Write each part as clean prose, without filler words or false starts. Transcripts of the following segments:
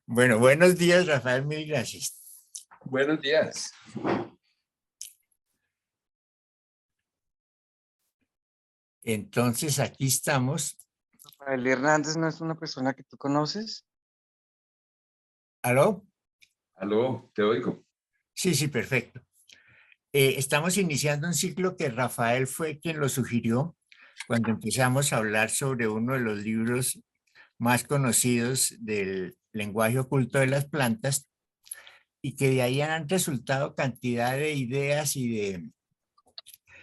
Bueno, buenos días, Rafael, mil gracias. Buenos días. Entonces, aquí estamos. Rafael Hernández no es una persona que tú conoces. ¿Aló? Aló, te oigo. Sí, perfecto. Estamos iniciando un ciclo que Rafael fue quien lo sugirió cuando empezamos a hablar sobre uno de los libros más conocidos del lenguaje oculto de las plantas y que de ahí han resultado cantidad de ideas y de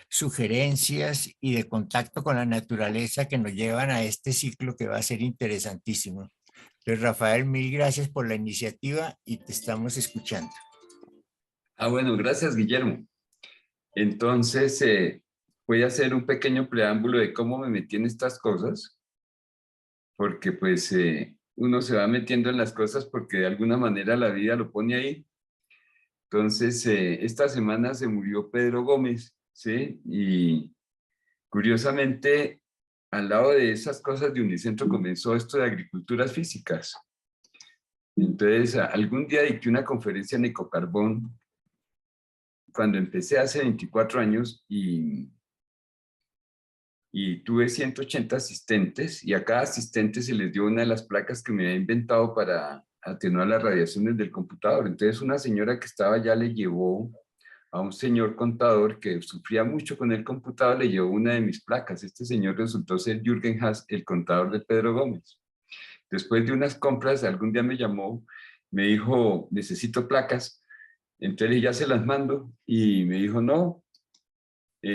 sugerencias y de contacto con la naturaleza que nos llevan a este ciclo que va a ser interesantísimo. Entonces, Rafael, mil gracias por la iniciativa y te estamos escuchando. Bueno, gracias, Guillermo. Entonces, voy a hacer un pequeño preámbulo de cómo me metí en estas cosas, porque pues uno se va metiendo en las cosas porque de alguna manera la vida lo pone ahí. Entonces, esta semana se murió Pedro Gómez, ¿sí? Y curiosamente, al lado de esas cosas de Unicentro comenzó esto de agriculturas físicas. Entonces, algún día dicté una conferencia en Ecocarbón cuando empecé hace 24 años y tuve 180 asistentes y a cada asistente se les dio una de las placas que me había inventado para atenuar las radiaciones del computador. Entonces una señora que estaba allá le llevó a un señor contador que sufría mucho con el computador, le llevó una de mis placas. Este señor resultó ser Jürgen Haas, el contador de Pedro Gómez. Después de unas compras, algún día me llamó, me dijo, necesito placas. Entonces ya se las mando y me dijo, no,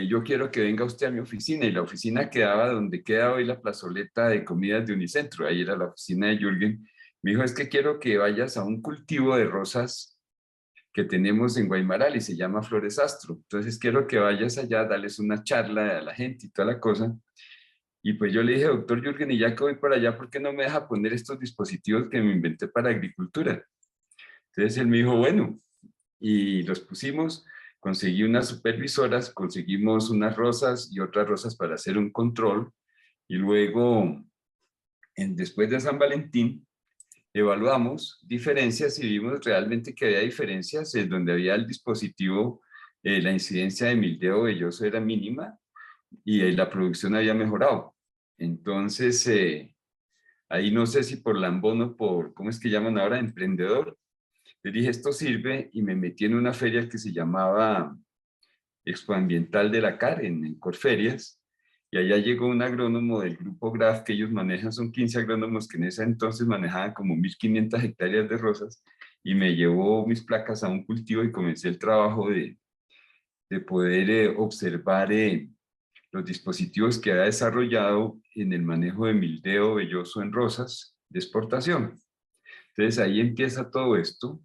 yo quiero que venga usted a mi oficina. Y la oficina quedaba donde queda hoy la plazoleta de comidas de Unicentro. Ahí era la oficina de Jürgen. Me dijo, es que quiero que vayas a un cultivo de rosas que tenemos en Guaymaral y se llama Flores Astro. Entonces quiero que vayas allá, darles una charla a la gente y toda la cosa. Y pues yo le dije, doctor Jürgen, y ya que voy para allá, ¿por qué no me deja poner estos dispositivos que me inventé para agricultura? Entonces él me dijo, bueno, y los pusimos, conseguí unas supervisoras, conseguimos unas rosas y otras rosas para hacer un control, y luego, después de San Valentín, evaluamos diferencias y vimos realmente que había diferencias en donde había el dispositivo, la incidencia de mildeo velloso era mínima y la producción había mejorado. Entonces, ahí no sé si por lambón o por, ¿cómo es que llaman ahora? Emprendedor. Le dije, esto sirve y me metí en una feria que se llamaba Expoambiental de la CAR en Corferias, y allá llegó un agrónomo del grupo GRAF que ellos manejan, son 15 agrónomos que en ese entonces manejaban como 1.500 hectáreas de rosas, y me llevó mis placas a un cultivo y comencé el trabajo de poder observar los dispositivos que había desarrollado en el manejo de mildeo velloso en rosas de exportación. Entonces ahí empieza todo esto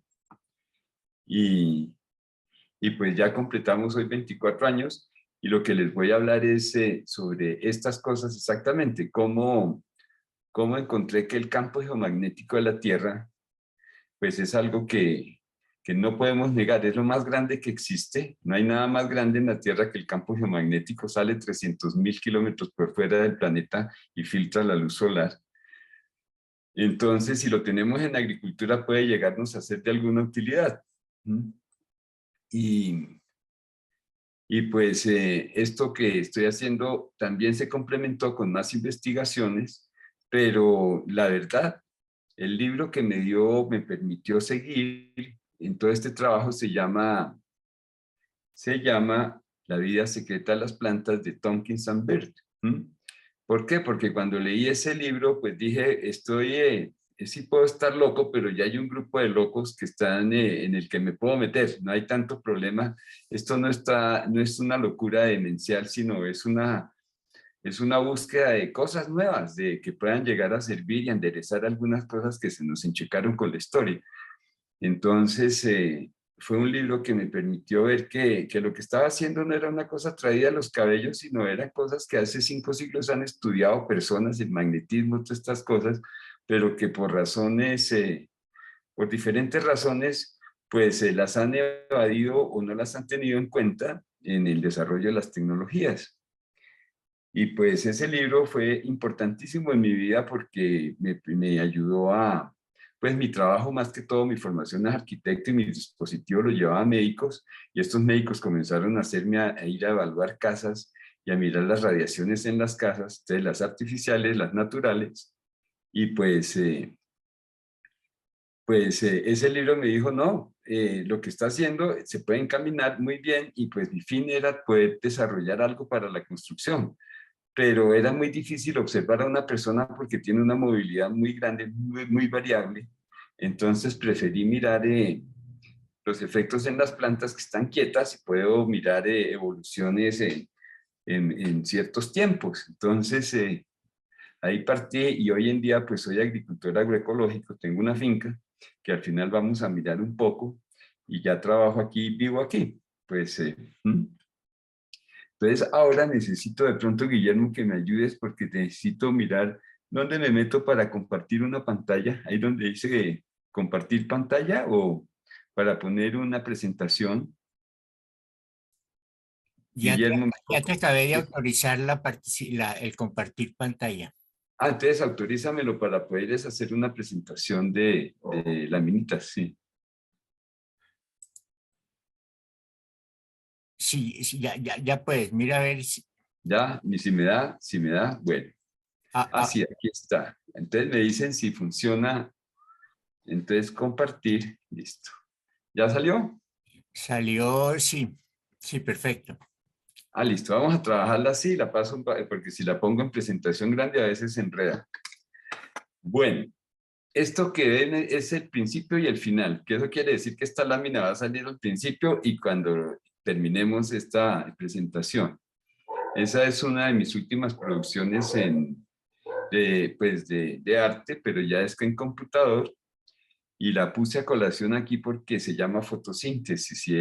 y pues ya completamos hoy 24 años y lo que les voy a hablar es sobre estas cosas exactamente, cómo encontré que el campo geomagnético de la Tierra pues es algo que no podemos negar, es lo más grande que existe, no hay nada más grande en la Tierra que el campo geomagnético, sale 300.000 kilómetros por fuera del planeta y filtra la luz solar. Entonces, si lo tenemos en agricultura puede llegarnos a ser de alguna utilidad. Y pues esto que estoy haciendo también se complementó con más investigaciones, pero la verdad, el libro que me permitió seguir en todo este trabajo se llama La vida secreta de las plantas de Tompkins and Bird. ¿Por qué? Porque cuando leí ese libro, pues dije, sí puedo estar loco, pero ya hay un grupo de locos que están en el que me puedo meter, no hay tanto problema. Esto no es una locura demencial, sino es una búsqueda de cosas nuevas, de que puedan llegar a servir y enderezar algunas cosas que se nos enchecaron con la historia. Entonces, fue un libro que me permitió ver que lo que estaba haciendo no era una cosa traída a los cabellos, sino eran cosas que hace 5 siglos han estudiado personas, el magnetismo, todas estas cosas, pero que por razones, por diferentes razones, pues las han evadido o no las han tenido en cuenta en el desarrollo de las tecnologías. Y pues ese libro fue importantísimo en mi vida porque me ayudó pues mi trabajo, más que todo, mi formación es arquitecto y mi dispositivo lo llevaba a médicos, y estos médicos comenzaron a hacerme a ir a evaluar casas y a mirar las radiaciones en las casas, entonces las artificiales, las naturales, y ese libro me dijo, no, lo que está haciendo se puede encaminar muy bien, y pues mi fin era poder desarrollar algo para la construcción, pero era muy difícil observar a una persona porque tiene una movilidad muy grande, muy, muy variable. Entonces preferí mirar los efectos en las plantas que están quietas, y puedo mirar evoluciones en ciertos tiempos. Entonces ahí partí, y hoy en día pues soy agricultor agroecológico, tengo una finca que al final vamos a mirar un poco, y ya trabajo aquí, vivo aquí. Pues entonces ahora necesito de pronto, Guillermo, que me ayudes, porque necesito mirar dónde me meto para compartir una pantalla, ahí donde dice compartir pantalla, o para poner una presentación. Ya te, Guillermo, ya te acabé de autorizar el compartir pantalla. entonces autorízamelo para poder hacer una presentación de laminitas, sí. Sí, sí, ya puedes. Mira a ver si. Ya, y si me da, bueno. ah, ah, Así, aquí está. Entonces me dicen si funciona. Entonces compartir, listo. ¿Ya salió? Salió, sí, sí, perfecto. Listo, vamos a trabajarla así, la paso, porque si la pongo en presentación grande a veces se enreda. Bueno, esto que ven es el principio y el final, que eso quiere decir que esta lámina va a salir al principio y cuando terminemos esta presentación. Esa es una de mis últimas producciones de arte, pero ya es que en computador, y la puse a colación aquí porque se llama fotosíntesis, y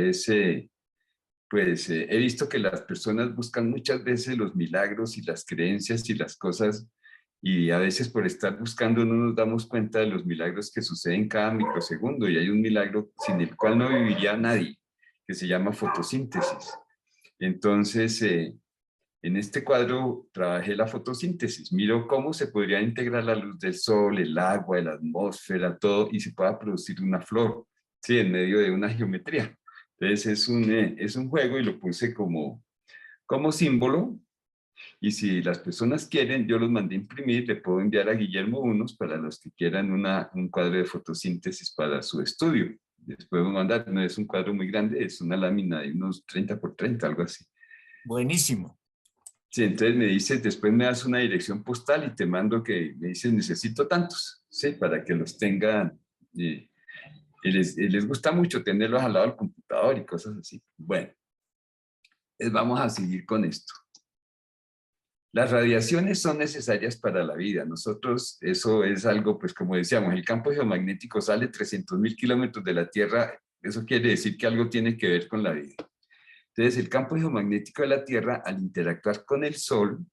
he visto que las personas buscan muchas veces los milagros y las creencias y las cosas, y a veces por estar buscando no nos damos cuenta de los milagros que suceden cada microsegundo, y hay un milagro sin el cual no viviría nadie, que se llama fotosíntesis. Entonces, en este cuadro trabajé la fotosíntesis, miro cómo se podría integrar la luz del sol, el agua, la atmósfera, todo, y se pueda producir una flor, ¿sí? En medio de una geometría. Entonces es un juego, y lo puse como símbolo, y si las personas quieren, yo los mandé a imprimir, le puedo enviar a Guillermo unos para los que quieran un cuadro de fotosíntesis para su estudio. Les puedo mandar, no es un cuadro muy grande, es una lámina de unos 30 por 30, algo así. Buenísimo. Sí, entonces me dices, después me das una dirección postal y te mando, que me dices, necesito tantos, ¿sí? Para que los tengan. Les gusta mucho tenerlos al lado del computador y cosas así. Bueno, vamos a seguir con esto. Las radiaciones son necesarias para la vida. Nosotros, eso es algo, pues como decíamos, el campo geomagnético sale 300.000 kilómetros de la Tierra. Eso quiere decir que algo tiene que ver con la vida. Entonces, el campo geomagnético de la Tierra, al interactuar con el Sol,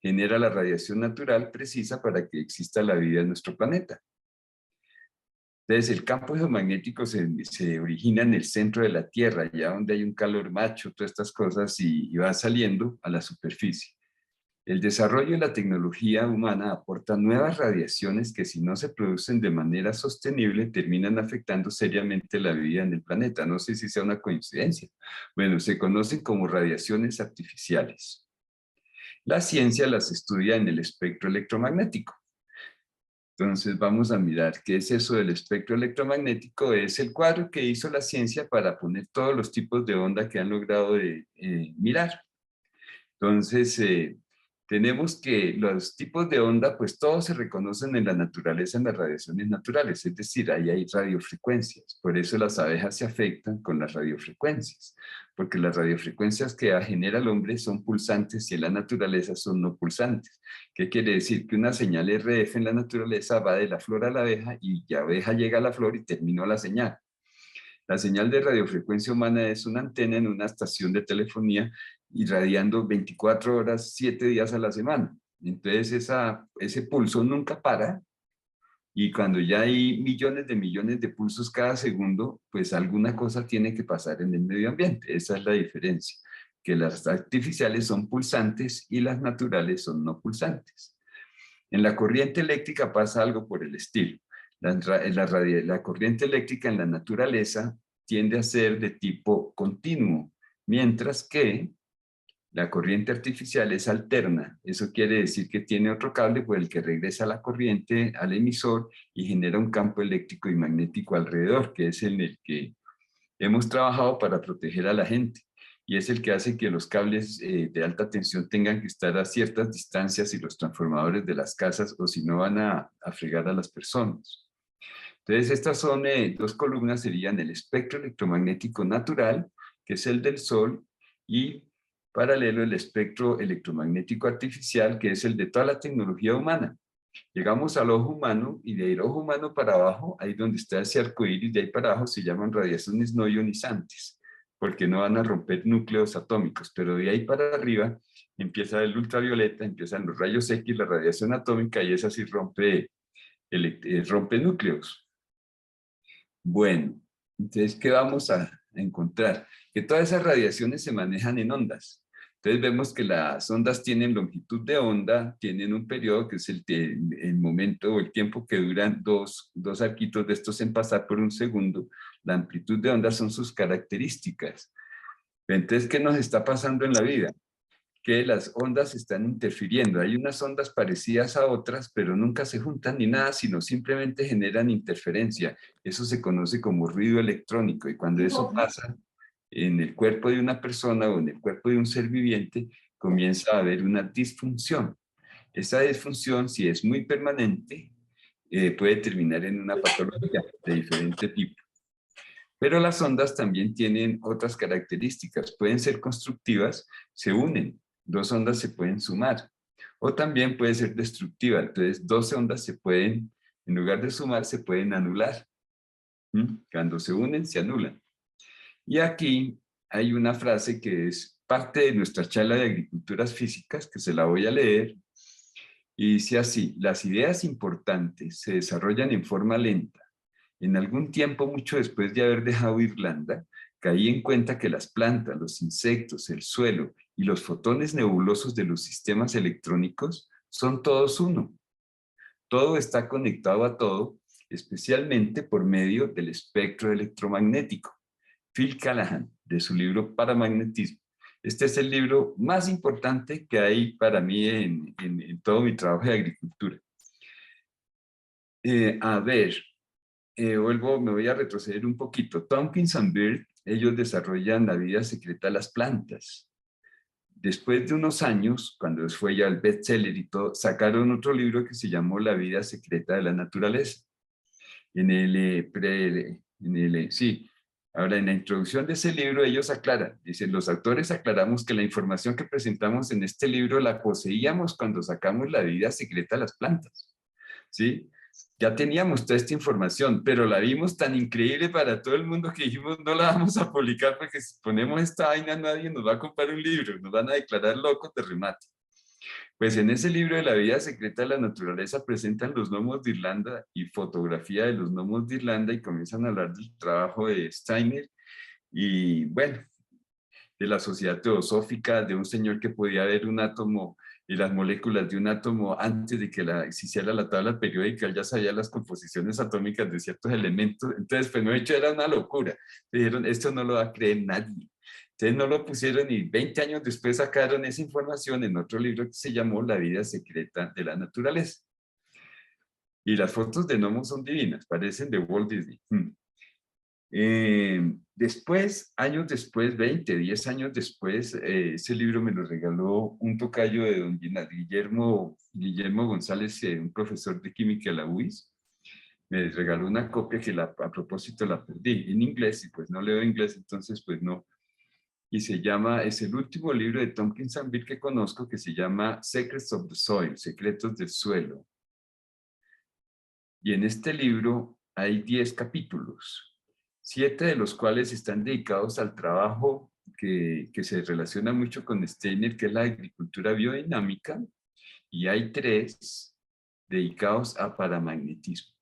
genera la radiación natural precisa para que exista la vida en nuestro planeta. Entonces, el campo geomagnético se origina en el centro de la Tierra, allá donde hay un calor macho, todas estas cosas, y va saliendo a la superficie. El desarrollo de la tecnología humana aporta nuevas radiaciones que, si no se producen de manera sostenible, terminan afectando seriamente la vida en el planeta. No sé si sea una coincidencia. Bueno, se conocen como radiaciones artificiales. La ciencia las estudia en el espectro electromagnético. Entonces vamos a mirar qué es eso del espectro electromagnético. Es el cuadro que hizo la ciencia para poner todos los tipos de onda que han logrado mirar. Entonces, tenemos que los tipos de onda, pues todos se reconocen en la naturaleza, en las radiaciones naturales, es decir, ahí hay radiofrecuencias. Por eso las abejas se afectan con las radiofrecuencias, porque las radiofrecuencias que genera el hombre son pulsantes y en la naturaleza son no pulsantes. ¿Qué quiere decir? Que una señal RF en la naturaleza va de la flor a la abeja, y la abeja llega a la flor y terminó la señal. La señal de radiofrecuencia humana es una antena en una estación de telefonía, irradiando 24 horas, 7 días a la semana. Entonces ese pulso nunca para, y cuando ya hay millones de pulsos cada segundo, pues alguna cosa tiene que pasar en el medio ambiente. Esa es la diferencia, que las artificiales son pulsantes y las naturales son no pulsantes. En la corriente eléctrica pasa algo por el estilo. La corriente eléctrica en la naturaleza tiende a ser de tipo continuo, mientras que la corriente artificial es alterna. Eso quiere decir que tiene otro cable por el que regresa la corriente al emisor y genera un campo eléctrico y magnético alrededor, que es en el que hemos trabajado para proteger a la gente. Y es el que hace que los cables de alta tensión tengan que estar a ciertas distancias y los transformadores de las casas, o si no van a fregar a las personas. Entonces, estas son dos columnas, serían el espectro electromagnético natural, que es el del Sol, y paralelo el espectro electromagnético artificial, que es el de toda la tecnología humana. Llegamos al ojo humano, y de ahí el ojo humano para abajo, ahí donde está ese arco iris, de ahí para abajo se llaman radiaciones no ionizantes, porque no van a romper núcleos atómicos, pero de ahí para arriba empieza el ultravioleta, empiezan los rayos X, la radiación atómica, y esa sí rompe núcleos. Bueno, entonces, ¿qué vamos a encontrar? Que todas esas radiaciones se manejan en ondas. Entonces vemos que las ondas tienen longitud de onda, tienen un periodo que es el momento o el tiempo que duran dos arquitos de estos en pasar por un segundo. La amplitud de onda son sus características. Entonces, ¿qué nos está pasando en la vida? Que las ondas están interfiriendo. Hay unas ondas parecidas a otras, pero nunca se juntan ni nada, sino simplemente generan interferencia. Eso se conoce como ruido electrónico, y cuando eso pasa en el cuerpo de una persona o en el cuerpo de un ser viviente, comienza a haber una disfunción. Esa disfunción, si es muy permanente, puede terminar en una patología de diferente tipo. Pero las ondas también tienen otras características. Pueden ser constructivas, se unen. Dos ondas se pueden sumar. O también puede ser destructiva. Entonces, dos ondas se pueden, en lugar de sumar, se pueden anular. Cuando se unen, se anulan. Y aquí hay una frase que es parte de nuestra charla de agriculturas físicas, que se la voy a leer. Y dice así: las ideas importantes se desarrollan en forma lenta. En algún tiempo, mucho después de haber dejado Irlanda, caí en cuenta que las plantas, los insectos, el suelo y los fotones nebulosos de los sistemas electrónicos son todos uno. Todo está conectado a todo, especialmente por medio del espectro electromagnético. Phil Callahan, de su libro Paramagnetismo. Este es el libro más importante que hay para mí en todo mi trabajo de agricultura. Me voy a retroceder un poquito. Tompkins and Bird, ellos desarrollan la vida secreta de las plantas. Después de unos años, cuando fue ya el bestseller y todo, sacaron otro libro que se llamó La vida secreta de la naturaleza. Ahora, en la introducción de ese libro ellos aclaran, dicen: los autores aclaramos que la información que presentamos en este libro la poseíamos cuando sacamos La vida secreta de las plantas. ¿Sí? Ya teníamos toda esta información, pero la vimos tan increíble para todo el mundo que dijimos: no la vamos a publicar, porque si ponemos esta vaina nadie nos va a comprar un libro, nos van a declarar locos de remate. Pues en ese libro de La vida secreta de la naturaleza presentan los gnomos de Irlanda y fotografía de los gnomos de Irlanda, y comienzan a hablar del trabajo de Steiner y, bueno, de la sociedad teosófica, de un señor que podía ver un átomo y las moléculas de un átomo antes de que se hiciera la tabla periódica. Él ya sabía las composiciones atómicas de ciertos elementos. Entonces, pues, no, hecho, era una locura. Dijeron: esto no lo va a creer nadie. Entonces no lo pusieron, y 20 años después sacaron esa información en otro libro que se llamó La vida secreta de la naturaleza. Y las fotos de gnomos son divinas, parecen de Walt Disney. Después, años después, 20, 10 años después, ese libro me lo regaló un tocayo de don Guillermo González, un profesor de química de la UIS. Me regaló una copia que a propósito la perdí en inglés, y pues no leo inglés, entonces pues no. Y es el último libro de Tompkins and Bird que conozco, que se llama Secrets of the Soil, Secretos del Suelo. Y en este libro hay 10 capítulos, 7 de los cuales están dedicados al trabajo que se relaciona mucho con Steiner, que es la agricultura biodinámica, y hay 3 dedicados a paramagnetismo.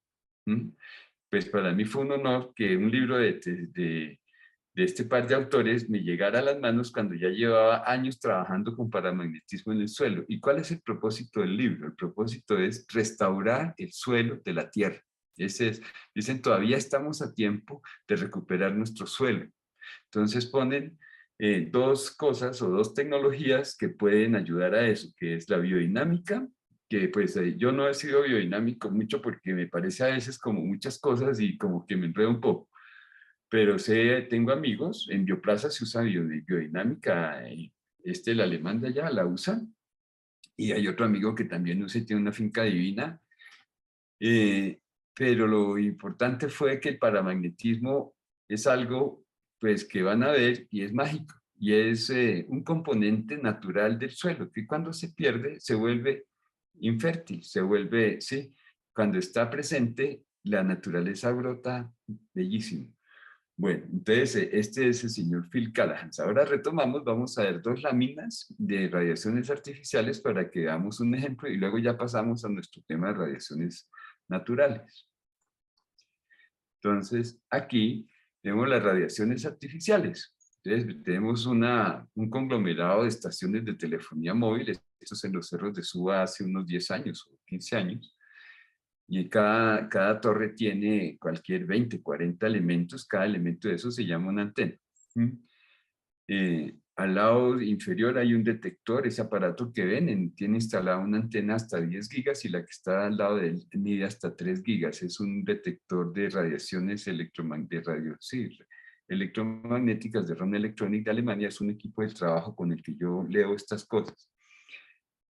Pues para mí fue un honor que un libro de este par de autores me llegara a las manos cuando ya llevaba años trabajando con paramagnetismo en el suelo. ¿Y cuál es el propósito del libro? El propósito es restaurar el suelo de la Tierra. Dicen, todavía estamos a tiempo de recuperar nuestro suelo. Entonces ponen dos cosas o dos tecnologías que pueden ayudar a eso, que es la biodinámica, que pues yo no he sido biodinámico mucho porque me parece a veces como muchas cosas y como que me enredo un poco, pero tengo amigos, en Bioplaza se usa biodinámica, el alemán de allá la usa, y hay otro amigo que también usa y tiene una finca divina, pero lo importante fue que el paramagnetismo es algo pues que van a ver y es mágico, y es un componente natural del suelo, que cuando se pierde se vuelve infértil, se vuelve, sí, cuando está presente la naturaleza brota bellísimo. Bueno, entonces este es el señor Phil Callahan. Ahora retomamos, vamos a ver dos láminas de radiaciones artificiales para que veamos un ejemplo y luego ya pasamos a nuestro tema de radiaciones naturales. Entonces, aquí tenemos las radiaciones artificiales. Entonces, tenemos un conglomerado de estaciones de telefonía móvil, estos en los cerros de Suba hace unos 10 años o 15 años, y cada torre tiene cualquier 20, 40 elementos, cada elemento de eso se llama una antena. Al lado inferior hay un detector, ese aparato que ven, tiene instalada una antena hasta 10 gigas y la que está al lado de él mide hasta 3 gigas. Es un detector de radiaciones electromagnéticas de Ron Electronic de Alemania. Es un equipo de trabajo con el que yo leo estas cosas.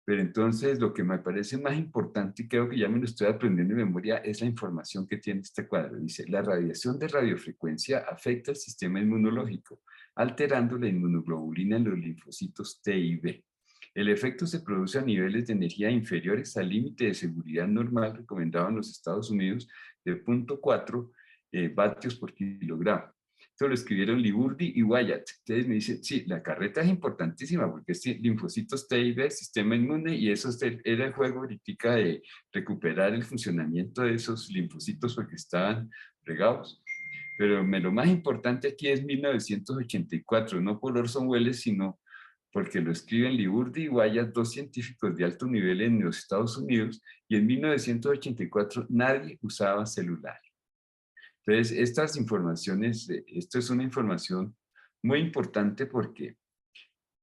Pero entonces lo que me parece más importante, y creo que ya me lo estoy aprendiendo de memoria, es la información que tiene este cuadro. Dice, la radiación de radiofrecuencia afecta el sistema inmunológico, alterando la inmunoglobulina en los linfocitos T y B. El efecto se produce a niveles de energía inferiores al límite de seguridad normal recomendado en los Estados Unidos de 0.4 vatios por kilogramo. Esto lo escribieron Liburdi y Wyatt. Entonces me dicen, sí, la carreta es importantísima porque es linfocitos T y B, sistema inmune, y eso era el juego ahorita de recuperar el funcionamiento de esos linfocitos porque estaban regados. Pero lo más importante aquí es 1984, no por Orson Welles, sino porque lo escriben Liburdi y Wyatt, dos científicos de alto nivel en los Estados Unidos, y en 1984 nadie usaba celular. Entonces, estas informaciones, esto es una información muy importante porque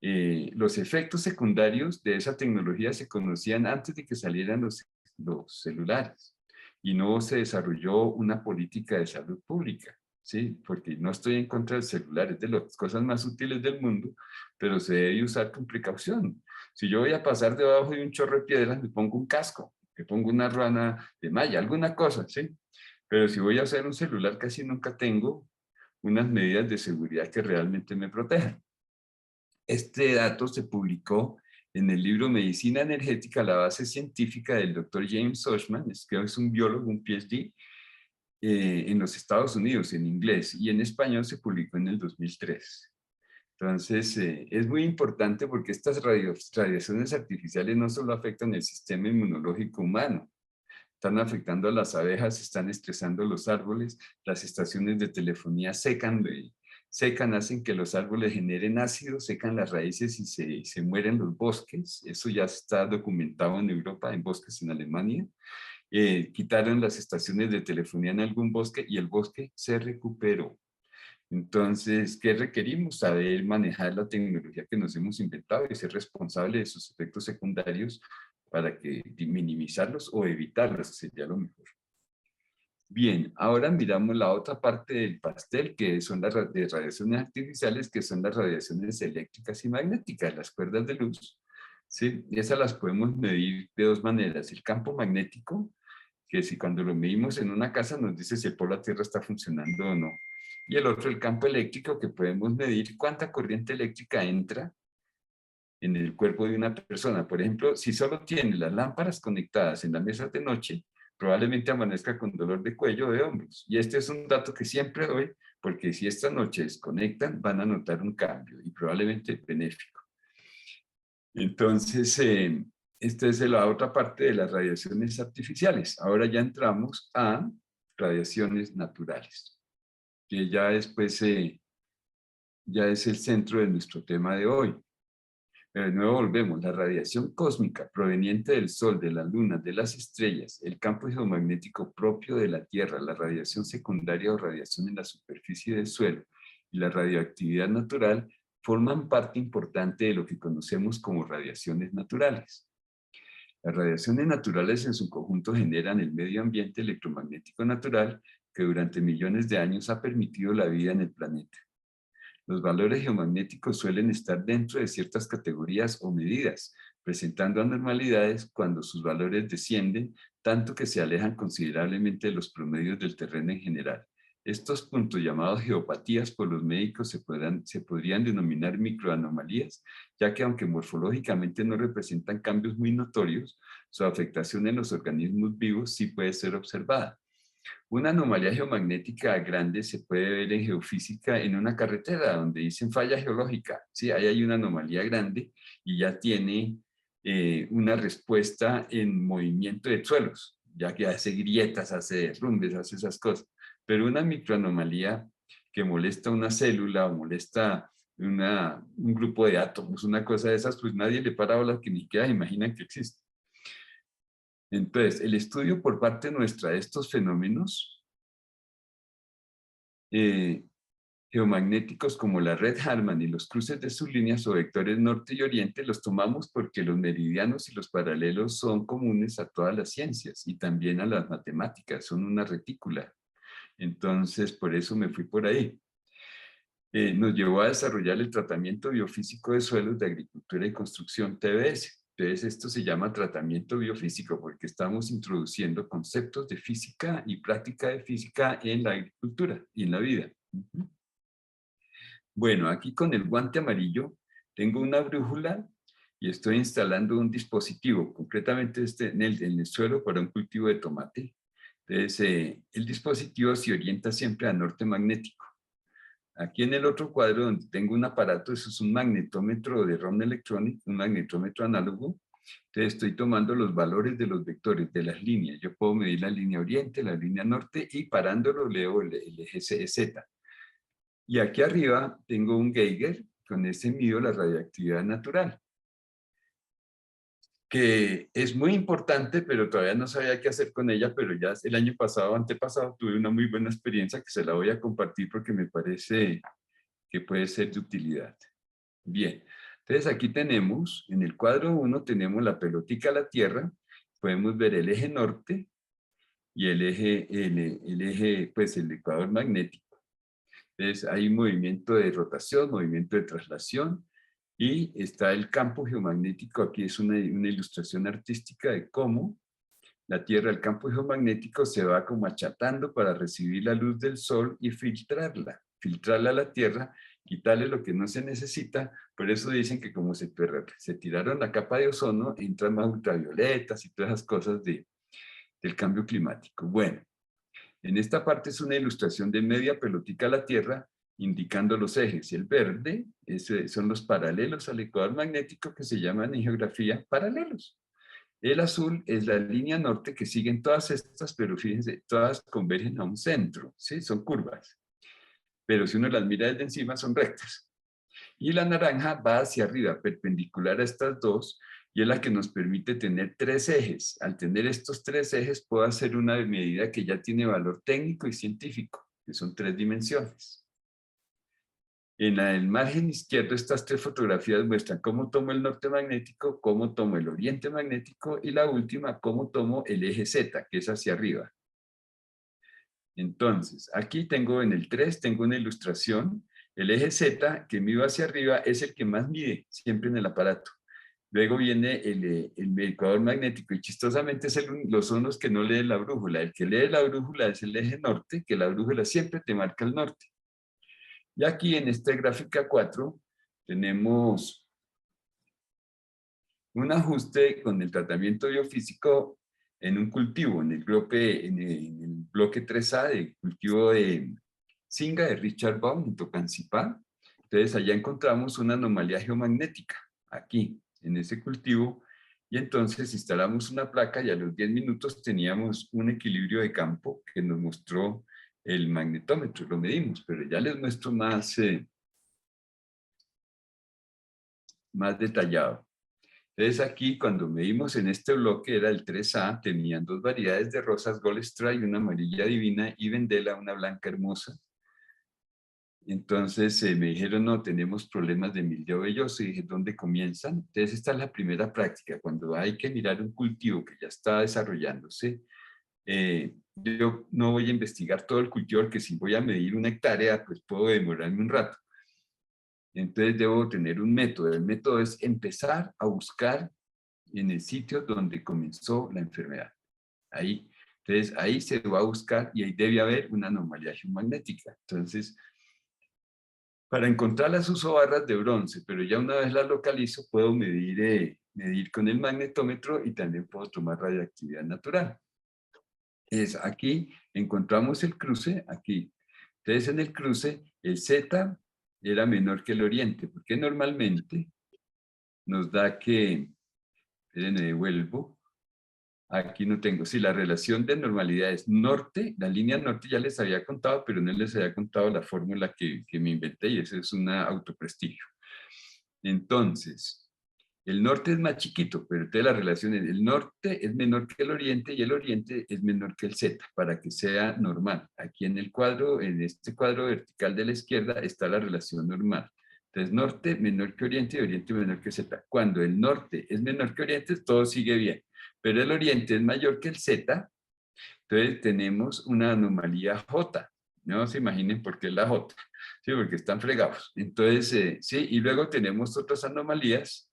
los efectos secundarios de esa tecnología se conocían antes de que salieran los celulares y no se desarrolló una política de salud pública, ¿sí? Porque no estoy en contra del celular, es de las cosas más útiles del mundo, pero se debe usar con precaución. Si yo voy a pasar debajo de un chorro de piedras, me pongo un casco, me pongo una ruana de malla, alguna cosa, ¿sí? Pero si voy a usar un celular, casi nunca tengo unas medidas de seguridad que realmente me protejan. Este dato se publicó en el libro Medicina Energética, la base científica del doctor James Oshman, que es un biólogo, un PhD, en los Estados Unidos, en inglés, y en español se publicó en el 2003. Entonces, es muy importante porque estas radiaciones artificiales no solo afectan el sistema inmunológico humano, están afectando a las abejas, están estresando los árboles, las estaciones de telefonía secan, hacen que los árboles generen ácido, secan las raíces y se mueren los bosques. Eso ya está documentado en Europa, en bosques en Alemania. Quitaron las estaciones de telefonía en algún bosque y el bosque se recuperó. Entonces, ¿qué requerimos? Saber manejar la tecnología que nos hemos inventado y ser responsable de sus efectos secundarios para que minimizarlos o evitarlos, sería lo mejor. Bien, ahora miramos la otra parte del pastel, que son las radiaciones artificiales, que son las radiaciones eléctricas y magnéticas, las cuerdas de luz. ¿Sí? Y esas las podemos medir de dos maneras. El campo magnético, que si cuando lo medimos en una casa nos dice si el polo a Tierra está funcionando o no. Y el otro, el campo eléctrico, que podemos medir cuánta corriente eléctrica entra en el cuerpo de una persona. Por ejemplo, si solo tiene las lámparas conectadas en la mesa de noche, probablemente amanezca con dolor de cuello o de hombros. Y este es un dato que siempre doy, porque si esta noche desconectan, van a notar un cambio y probablemente benéfico. Entonces, esta es la otra parte de las radiaciones artificiales. Ahora ya entramos a radiaciones naturales, que ya después ya es el centro de nuestro tema de hoy. Pero de nuevo volvemos, la radiación cósmica proveniente del Sol, de la Luna, de las estrellas, el campo geomagnético propio de la Tierra, la radiación secundaria o radiación en la superficie del suelo y la radioactividad natural forman parte importante de lo que conocemos como radiaciones naturales. Las radiaciones naturales en su conjunto generan el medio ambiente electromagnético natural que durante millones de años ha permitido la vida en el planeta. Los valores geomagnéticos suelen estar dentro de ciertas categorías o medidas, presentando anormalidades cuando sus valores descienden, tanto que se alejan considerablemente de los promedios del terreno en general. Estos puntos, llamados geopatías por los médicos, se podrían denominar microanomalías, ya que aunque morfológicamente no representan cambios muy notorios, su afectación en los organismos vivos sí puede ser observada. Una anomalía geomagnética grande se puede ver en geofísica en una carretera donde dicen falla geológica. Sí, ahí hay una anomalía grande y ya tiene una respuesta en movimiento de suelos, ya que hace grietas, hace derrumbes, hace esas cosas. Pero una microanomalía que molesta una célula o molesta un grupo de átomos, una cosa de esas, pues nadie le para bolas que ni siquiera imaginan que existe. Entonces, el estudio por parte nuestra de estos fenómenos geomagnéticos como la red Harman y los cruces de sus líneas o vectores norte y oriente los tomamos porque los meridianos y los paralelos son comunes a todas las ciencias y también a las matemáticas, son una retícula. Entonces, por eso me fui por ahí. Nos llevó a desarrollar el tratamiento biofísico de suelos de agricultura y construcción, TBS. Entonces, esto se llama tratamiento biofísico porque estamos introduciendo conceptos de física y práctica de física en la agricultura y en la vida. Bueno, aquí con el guante amarillo tengo una brújula y estoy instalando un dispositivo, concretamente en el suelo para un cultivo de tomate. Entonces, el dispositivo se orienta siempre a norte magnético. Aquí en el otro cuadro donde tengo un aparato, eso es un magnetómetro de Rohm Electronics, un magnetómetro análogo. Entonces estoy tomando los valores de los vectores, de las líneas. Yo puedo medir la línea oriente, la línea norte y parándolo leo el eje Z. Y aquí arriba tengo un Geiger, con ese mido la radioactividad natural, que es muy importante, pero todavía no sabía qué hacer con ella, pero ya el año pasado, antepasado, tuve una muy buena experiencia que se la voy a compartir porque me parece que puede ser de utilidad. Bien, entonces aquí tenemos, en el cuadro 1 tenemos la pelotica a la Tierra, podemos ver el eje norte y el eje, pues el ecuador magnético. Entonces hay un movimiento de rotación, movimiento de traslación, y está el campo geomagnético. Aquí es una ilustración artística de cómo la Tierra, el campo geomagnético, se va como achatando para recibir la luz del Sol y filtrarla a la Tierra, quitarle lo que no se necesita. Por eso dicen que como se tiraron la capa de ozono, entran más ultravioletas y todas esas cosas del cambio climático. Bueno, en esta parte es una ilustración de media pelotica a la Tierra, indicando los ejes. El verde son los paralelos al ecuador magnético, que se llaman en geografía paralelos. El azul es la línea norte que siguen todas estas, pero fíjense, todas convergen a un centro, ¿sí? Son curvas. Pero si uno las mira desde encima, son rectas. Y la naranja va hacia arriba, perpendicular a estas dos, y es la que nos permite tener tres ejes. Al tener estos tres ejes, puedo hacer una medida que ya tiene valor técnico y científico, que son 3 dimensiones. En el margen izquierdo, estas 3 fotografías muestran cómo tomo el norte magnético, cómo tomo el oriente magnético y la última, cómo tomo el eje Z, que es hacia arriba. Entonces, aquí tengo en el 3, tengo una ilustración. El eje Z, que mido hacia arriba, es el que más mide siempre en el aparato. Luego viene el ecuador magnético y chistosamente son los que no leen la brújula. El que lee la brújula es el eje norte, que la brújula siempre te marca el norte. Y aquí en esta gráfica 4 tenemos un ajuste con el tratamiento biofísico en un cultivo, en el bloque 3A del cultivo de Singa de Richard Baum en Tocancipá. Entonces allá encontramos una anomalía geomagnética, aquí, en ese cultivo, y entonces instalamos una placa y a los 10 minutos teníamos un equilibrio de campo que nos mostró el magnetómetro, lo medimos, pero ya les muestro más más detallado. Entonces aquí cuando medimos en este bloque era el 3A, tenían 2 variedades de rosas, Gold Stray, una amarilla divina, y Vendela, una blanca hermosa. Entonces me dijeron, no, tenemos problemas de mildiou velloso, y dije, ¿dónde comienzan? Entonces esta es la primera práctica, cuando hay que mirar un cultivo que ya está desarrollándose. Yo no voy a investigar todo el cultivo, porque si voy a medir 1 hectárea, pues puedo demorarme un rato. Entonces debo tener un método. El método es empezar a buscar en el sitio donde comenzó la enfermedad. Ahí. Entonces ahí se va a buscar y ahí debe haber una anomalía geomagnética. Entonces, para encontrarlas uso barras de bronce, pero ya una vez las localizo puedo medir con el magnetómetro y también puedo tomar radiactividad natural. Aquí encontramos el cruce, aquí. Entonces en el cruce el Z era menor que el oriente, porque normalmente nos da que, me devuelvo, aquí no tengo, sí, la relación de normalidad es norte, la línea norte ya les había contado, pero no les había contado la fórmula que me inventé y eso es una autoprestigio. Entonces, el norte es más chiquito, pero entonces la relación es, el norte es menor que el oriente y el oriente es menor que el Z, para que sea normal. Aquí en el cuadro, en este cuadro vertical de la izquierda, está la relación normal. Entonces, norte menor que oriente y oriente menor que Z. Cuando el norte es menor que oriente, todo sigue bien. Pero el oriente es mayor que el Z, entonces tenemos una anomalía J. No se imaginen por qué es la J. Sí, porque están fregados. Entonces, sí, y luego tenemos otras anomalías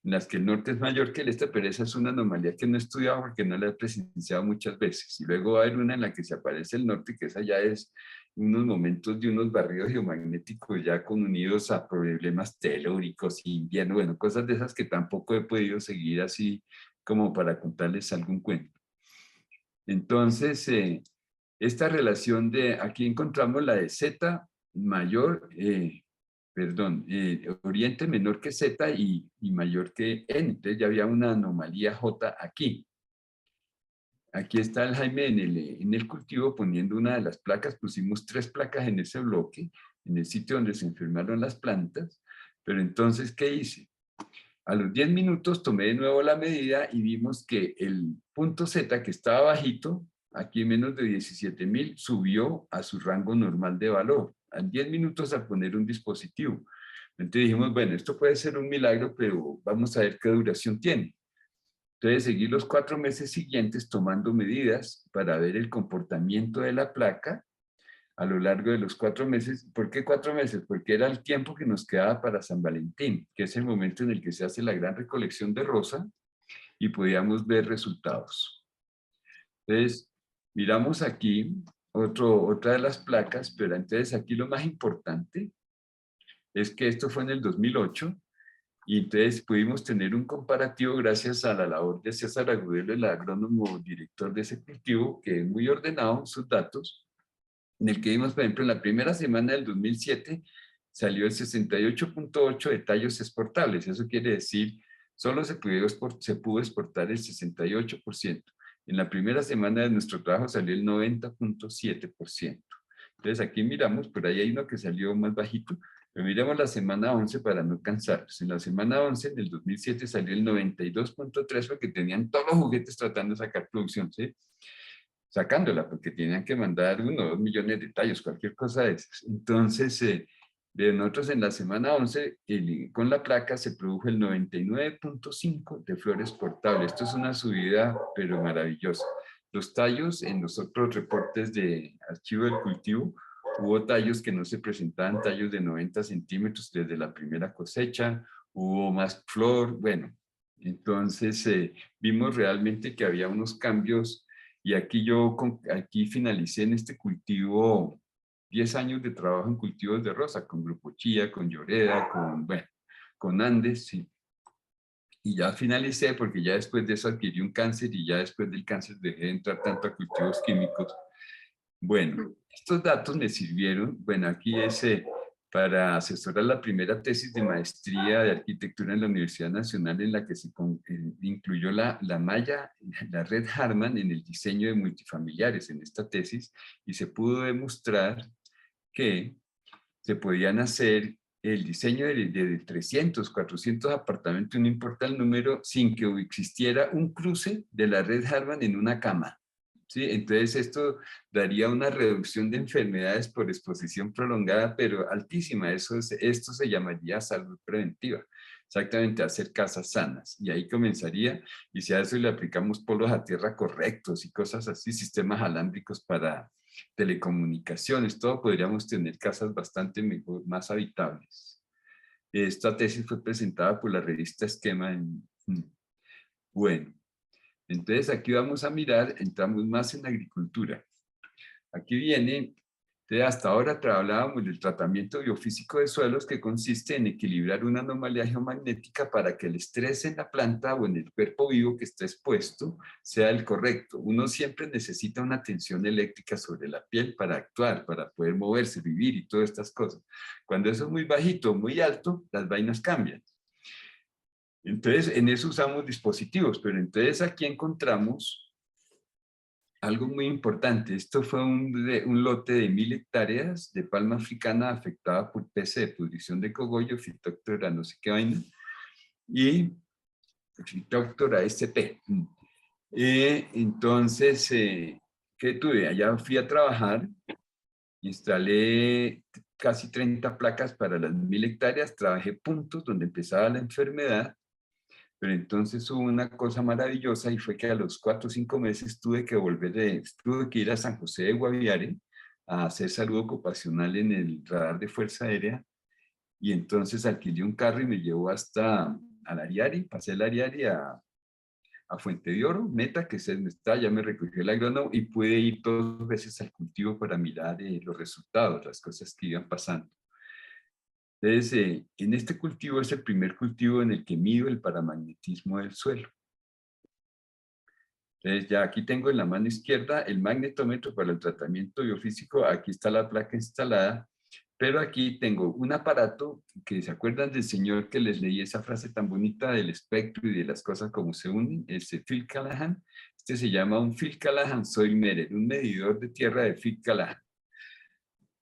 en las que el norte es mayor que el este, pero esa es una anomalía que no he estudiado porque no la he presenciado muchas veces. Y luego va a haber una en la que se aparece el norte, que esa ya es unos momentos de unos barridos geomagnéticos ya con unidos a problemas telúricos y invierno, bueno, cosas de esas que tampoco he podido seguir así como para contarles algún cuento. Entonces, esta relación de, aquí encontramos la de Z mayor, oriente menor que Z y mayor que N. Entonces ya había una anomalía J aquí. Aquí está el Jaime en el cultivo poniendo una de las placas. Pusimos 3 placas en ese bloque, en el sitio donde se enfermaron las plantas. Pero entonces, ¿qué hice? A los 10 minutos tomé de nuevo la medida y vimos que el punto Z, que estaba bajito, aquí menos de 17.000, subió a su rango normal de valor. A 10 minutos al poner un dispositivo. Entonces dijimos, bueno, esto puede ser un milagro, pero vamos a ver qué duración tiene. Entonces seguí los 4 meses siguientes tomando medidas para ver el comportamiento de la placa a lo largo de los 4 meses. ¿Por qué 4 meses? Porque era el tiempo que nos quedaba para San Valentín, que es el momento en el que se hace la gran recolección de rosa y podíamos ver resultados. Entonces, miramos aquí otra de las placas, pero entonces aquí lo más importante es que esto fue en el 2008 y entonces pudimos tener un comparativo gracias a la labor de César Agudelo, el agrónomo director de ese cultivo, que es muy ordenado en sus datos, en el que vimos, por ejemplo, en la primera semana del 2007 salió el 68.8 de tallos exportables. Eso quiere decir, solo se pudo exportar el 68%. En la primera semana de nuestro trabajo salió el 90.7%. Entonces aquí miramos, por ahí hay uno que salió más bajito, pero miremos la semana 11 para no cansarnos. En la semana 11 del 2007 salió el 92.3 porque tenían todos los juguetes tratando de sacar producción, ¿sí? Sacándola, porque tenían que mandar 1 o 2 millones de tallos, cualquier cosa de esas. Entonces, de nosotros en la semana 11, con la placa se produjo el 99.5 de flores portables. Esto es una subida, pero maravillosa. Los tallos, en los otros reportes de archivo del cultivo, hubo tallos que no se presentaban, tallos de 90 centímetros desde la primera cosecha, hubo más flor, bueno. Entonces, vimos realmente que había unos cambios y aquí finalicé en este cultivo 10 años de trabajo en cultivos de rosa, con Grupo Chía, con Lloreda, con Andes, sí. Y ya finalicé porque ya después de eso adquirí un cáncer y ya después del cáncer dejé de entrar tanto a cultivos químicos. Bueno, estos datos me sirvieron, bueno, aquí es para asesorar la primera tesis de maestría de arquitectura en la Universidad Nacional en la que se incluyó la malla, la red Harman en el diseño de multifamiliares en esta tesis y se pudo demostrar que se podían hacer el diseño de 300, 400 apartamentos, no importa el número, sin que existiera un cruce de la red Harman en una cama. ¿Sí? Entonces esto daría una reducción de enfermedades por exposición prolongada, pero altísima. Esto se llamaría salud preventiva. Exactamente, hacer casas sanas. Y ahí comenzaría, y si a eso le aplicamos polos a tierra correctos y cosas así, sistemas alámbricos para telecomunicaciones, todo, podríamos tener casas bastante mejor, más habitables. Esta tesis fue presentada por la revista Esquema. Bueno, entonces aquí vamos a mirar, entramos más en agricultura. Aquí viene, hasta ahora hablábamos del tratamiento biofísico de suelos, que consiste en equilibrar una anomalía geomagnética para que el estrés en la planta o en el cuerpo vivo que está expuesto sea el correcto. Uno siempre necesita una tensión eléctrica sobre la piel para actuar, para poder moverse, vivir y todas estas cosas. Cuando eso es muy bajito o muy alto, las vainas cambian. Entonces, en eso usamos dispositivos, pero entonces aquí encontramos algo muy importante. Esto fue un lote de 1000 hectáreas de palma africana afectada por PC, pudrición de cogollo, Phytophthora, no sé qué vaina, y Phytophthora sp. Entonces, ¿qué tuve? Allá fui a trabajar, instalé casi 30 placas para las 1000 hectáreas, trabajé puntos donde empezaba la enfermedad. Pero entonces hubo una cosa maravillosa, y fue que a los 4 o 5 meses tuve que ir a San José de Guaviare a hacer salud ocupacional en el radar de Fuerza Aérea, y entonces alquilé un carro y me llevó hasta al Ariari, pasé el Ariari a Fuente de Oro, Meta, que es donde está, ya me recogió el agrónomo y pude ir 2 veces al cultivo para mirar los resultados, las cosas que iban pasando. Entonces, en este cultivo es el primer cultivo en el que mido el paramagnetismo del suelo. Entonces, ya aquí tengo en la mano izquierda el magnetómetro para el tratamiento biofísico. Aquí está la placa instalada, pero aquí tengo un aparato que, ¿se acuerdan del señor que les leí esa frase tan bonita del espectro y de las cosas como se unen? Ese Phil Callahan. Este se llama un Phil Callahan Soil Meter, un medidor de tierra de Phil Callahan,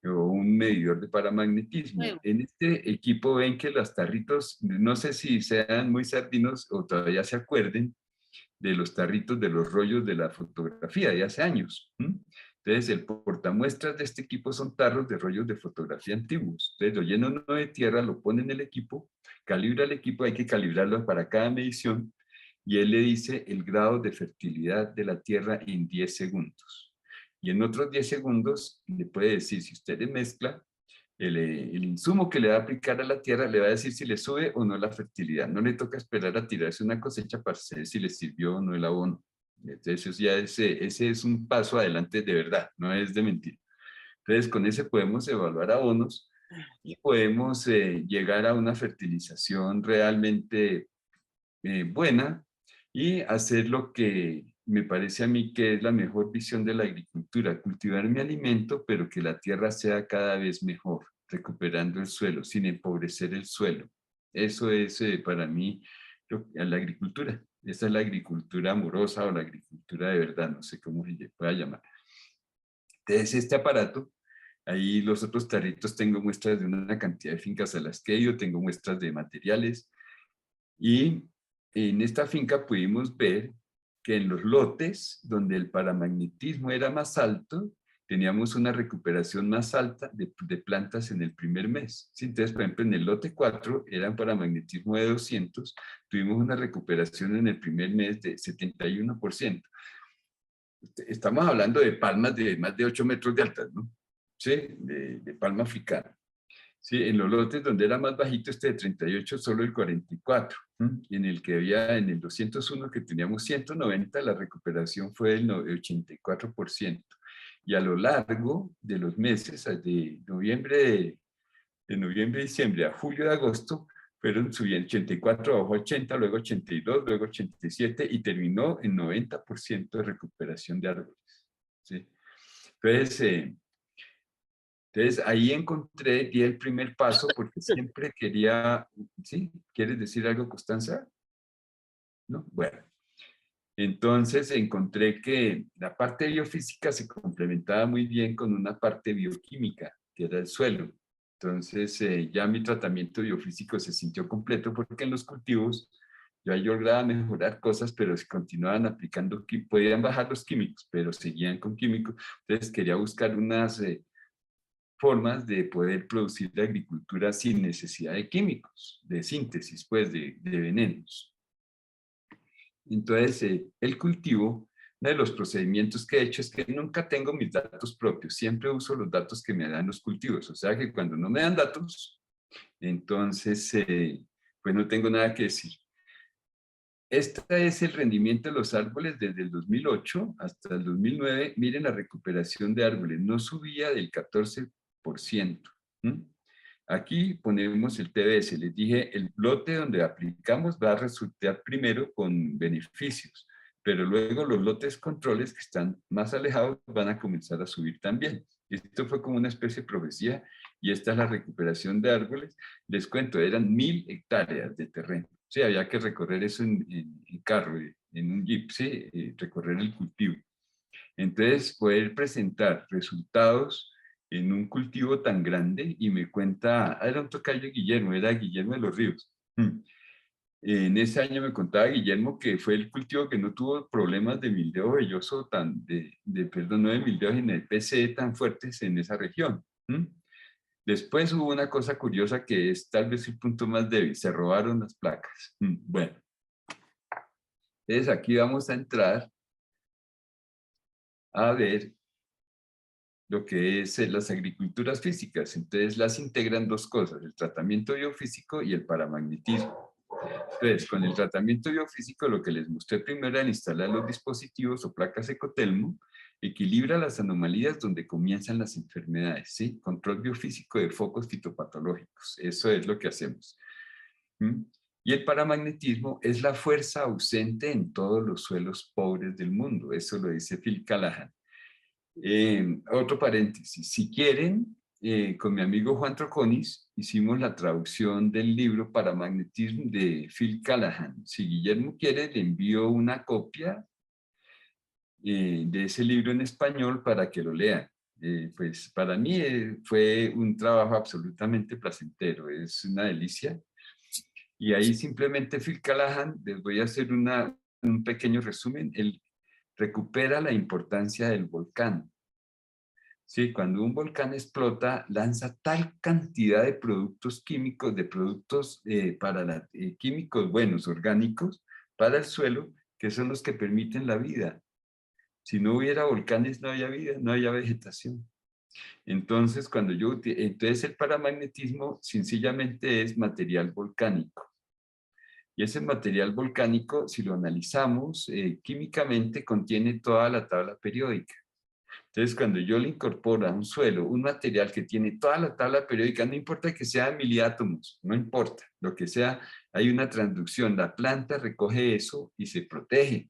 o un medidor de paramagnetismo. En este equipo ven que los tarritos, no sé si sean muy sardinos o todavía se acuerden de los tarritos de los rollos de la fotografía de hace años. Entonces, el portamuestras de este equipo son tarros de rollos de fotografía antiguos. Entonces, lo llena uno de tierra, lo pone en el equipo, calibra el equipo, hay que calibrarlo para cada medición, y él le dice el grado de fertilidad de la tierra en 10 segundos. Y en otros 10 segundos le puede decir, si usted le mezcla, el insumo que le va a aplicar a la tierra le va a decir si le sube o no la fertilidad. No le toca esperar a tirarse una cosecha para saber si le sirvió o no el abono. Entonces ya ese es un paso adelante de verdad, no es de mentira. Entonces con ese podemos evaluar abonos y podemos llegar a una fertilización realmente buena, y hacer lo que me parece a mí que es la mejor visión de la agricultura: cultivar mi alimento, pero que la tierra sea cada vez mejor, recuperando el suelo, sin empobrecer el suelo. Eso es para mí la agricultura. Esa es la agricultura amorosa o la agricultura de verdad, no sé cómo se pueda llamar. Entonces, este aparato, ahí los otros tarritos, tengo muestras de una cantidad de fincas a las que he ido, tengo muestras de materiales, y en esta finca pudimos ver que en los lotes donde el paramagnetismo era más alto, teníamos una recuperación más alta de plantas en el primer mes. ¿Sí? Entonces, por ejemplo, en el lote 4 era un paramagnetismo de 200, tuvimos una recuperación en el primer mes de 71%. Estamos hablando de palmas de más de 8 metros de altas, ¿no? Sí, de palma africana. Sí, en los lotes donde era más bajito, este de 38, solo el 44. Y en el que había, en el 201, que teníamos 190, la recuperación fue del 84%. Y a lo largo de los meses, de noviembre, diciembre a julio, de agosto, fueron subiendo 84, bajó 80, luego 82, luego 87, y terminó en 90% de recuperación de árboles. ¿Sí? Entonces, ahí encontré, di el primer paso, porque siempre quería, ¿sí? ¿Quieres decir algo, Constanza? ¿No? Bueno, entonces encontré que la parte biofísica se complementaba muy bien con una parte bioquímica, que era el suelo. Entonces ya mi tratamiento biofísico se sintió completo porque en los cultivos yo lograba mejorar cosas, pero se continuaban aplicando, podían bajar los químicos, pero seguían con químicos. Entonces quería buscar unas formas de poder producir la agricultura sin necesidad de químicos, de síntesis, pues, de venenos. Entonces, el cultivo, uno de los procedimientos que he hecho es que nunca tengo mis datos propios, siempre uso los datos que me dan los cultivos, o sea que cuando no me dan datos, entonces, pues no tengo nada que decir. Este es el rendimiento de los árboles desde el 2008 hasta el 2009. Miren la recuperación de árboles, no subía del 14%. Aquí ponemos el TBS. Les dije, el lote donde aplicamos va a resultar primero con beneficios, pero luego los lotes controles que están más alejados van a comenzar a subir también. Esto fue como una especie de profecía y esta es la recuperación de árboles. Les cuento, eran 1000 hectáreas de terreno. Sí, había que recorrer eso en carro, en un jeep, sí, recorrer el cultivo. Entonces, poder presentar resultados en un cultivo tan grande, y me cuenta, era un tocayo Guillermo, era Guillermo de los Ríos. En ese año me contaba Guillermo que fue el cultivo que no tuvo problemas de mildejo velloso, perdón, no de mildejo, sino de PCE tan fuertes en esa región. Después hubo una cosa curiosa que es tal vez el punto más débil, se robaron las placas. Bueno, entonces aquí vamos a entrar a ver lo que es las agriculturas físicas. Entonces las integran dos cosas, el tratamiento biofísico y el paramagnetismo. Entonces, con el tratamiento biofísico, lo que les mostré primero era instalar los dispositivos o placas Ecotelmo, equilibra las anomalías donde comienzan las enfermedades, ¿sí? Control biofísico de focos fitopatológicos, eso es lo que hacemos. Y el paramagnetismo es la fuerza ausente en todos los suelos pobres del mundo, eso lo dice Phil Callahan. Otro paréntesis, si quieren, con mi amigo Juan Troconis hicimos la traducción del libro Paramagnetismo de Phil Callahan. Si Guillermo quiere, le envío una copia de ese libro en español para que lo lean. Pues para mí fue un trabajo absolutamente placentero, es una delicia. Y ahí simplemente Phil Callahan, les voy a hacer un pequeño resumen, él recupera la importancia del volcán. Sí, cuando un volcán explota, lanza tal cantidad de productos químicos, de productos químicos buenos, orgánicos, para el suelo, que son los que permiten la vida. Si no hubiera volcanes, no había vida, no había vegetación. Entonces, entonces el paramagnetismo sencillamente es material volcánico. Y ese material volcánico, si lo analizamos químicamente, contiene toda la tabla periódica. Entonces, cuando yo le incorporo a un suelo un material que tiene toda la tabla periódica, no importa que sea miliátomos, no importa, lo que sea, hay una transducción, la planta recoge eso y se protege.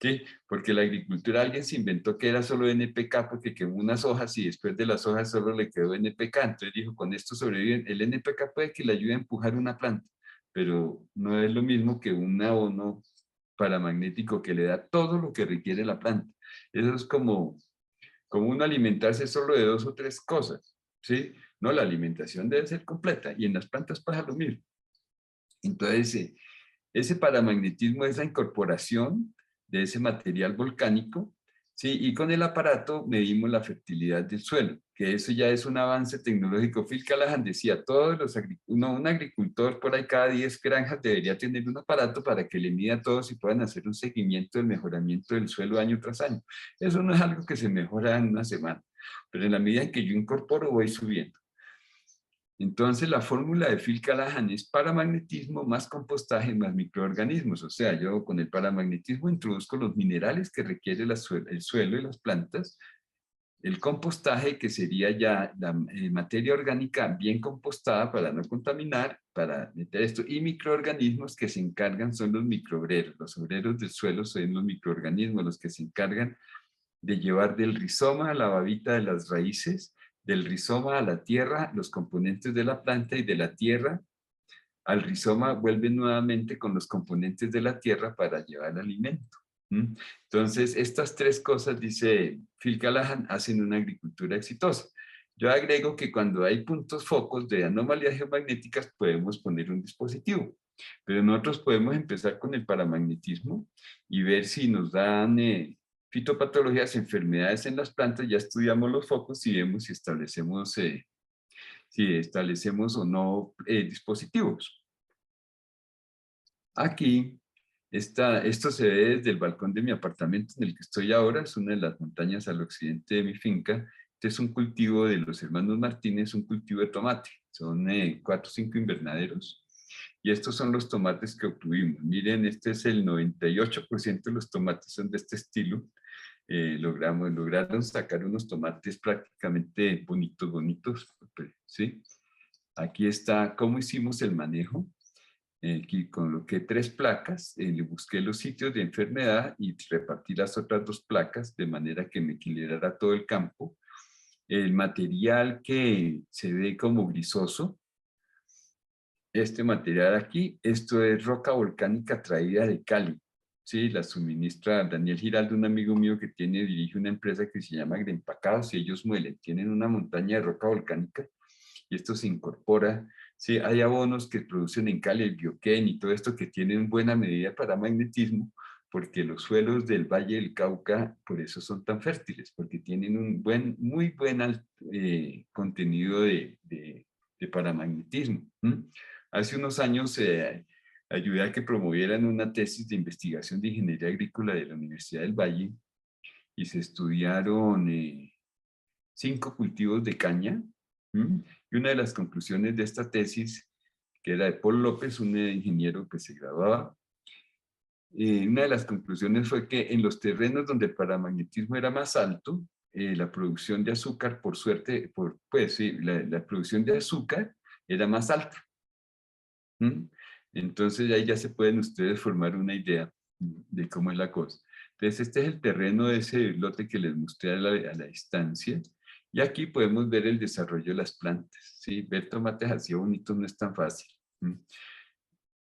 ¿Sí? Porque la agricultura, alguien se inventó que era solo NPK porque quemó unas hojas y después de las hojas solo le quedó NPK. Entonces dijo, con esto sobreviven. El NPK puede que le ayude a empujar una planta, pero no es lo mismo que un abono paramagnético que le da todo lo que requiere la planta. Eso es como uno alimentarse solo de 2 o 3 cosas, ¿sí? No, la alimentación debe ser completa y en las plantas pasa lo mismo. Entonces, ese paramagnetismo es la incorporación de ese material volcánico, ¿sí? Y con el aparato medimos la fertilidad del suelo, que eso ya es un avance tecnológico. Phil Callahan decía, un agricultor por ahí cada 10 granjas debería tener un aparato para que le mida a todos y puedan hacer un seguimiento del mejoramiento del suelo año tras año. Eso no es algo que se mejora en una semana, pero en la medida en que yo incorporo voy subiendo. Entonces, la fórmula de Phil Callahan es paramagnetismo más compostaje más microorganismos. O sea, yo con el paramagnetismo introduzco los minerales que requiere el suelo y las plantas, el compostaje, que sería ya la materia orgánica bien compostada para no contaminar, para meter esto, y microorganismos que se encargan, son los microobreros. Los obreros del suelo son los microorganismos, los que se encargan de llevar del rizoma a la babita de las raíces, del rizoma a la tierra, los componentes de la planta, y de la tierra al rizoma vuelven nuevamente con los componentes de la tierra para llevar alimento. Entonces, estas 3 cosas, dice Phil Callahan, hacen una agricultura exitosa. Yo agrego que cuando hay puntos focos de anomalías geomagnéticas podemos poner un dispositivo, pero nosotros podemos empezar con el paramagnetismo y ver si nos dan fitopatologías, enfermedades en las plantas. Ya estudiamos los focos y vemos si establecemos o no dispositivos. Aquí, esto se ve desde el balcón de mi apartamento en el que estoy ahora, es una de las montañas al occidente de mi finca. Este es un cultivo de los hermanos Martínez, un cultivo de tomate. Son 4 o 5 invernaderos. Y estos son los tomates que obtuvimos. Miren, este es el 98% de los tomates son de este estilo. Lograron sacar unos tomates prácticamente bonitos, ¿sí? Aquí está cómo hicimos el manejo. Aquí coloqué 3 placas, le busqué los sitios de enfermedad y repartí las otras 2 placas de manera que me equilibrara todo el campo. El material que se ve como grisoso, este material aquí, esto es roca volcánica traída de Cali. Sí, la suministra Daniel Giraldo, un amigo mío que dirige una empresa que se llama Grempacados y ellos muelen, tienen una montaña de roca volcánica y esto se incorpora. Sí, hay abonos que producen en Cali, el bioquén y todo esto que tienen buena medida para magnetismo, porque los suelos del Valle del Cauca, por eso son tan fértiles, porque tienen un muy buen contenido de paramagnetismo. Hace unos años ayudé a que promovieran una tesis de investigación de ingeniería agrícola de la Universidad del Valle y se estudiaron 5 cultivos de caña. Y una de las conclusiones de esta tesis, que era de Paul López, un ingeniero que se graduaba, una de las conclusiones fue que en los terrenos donde el paramagnetismo era más alto, la producción de azúcar, por suerte, la producción de azúcar era más alta. Entonces ahí ya se pueden ustedes formar una idea de cómo es la cosa. Entonces este es el terreno de ese lote que les mostré a la distancia. Y aquí podemos ver el desarrollo de las plantas. ¿Sí? Ver tomates así bonitos no es tan fácil.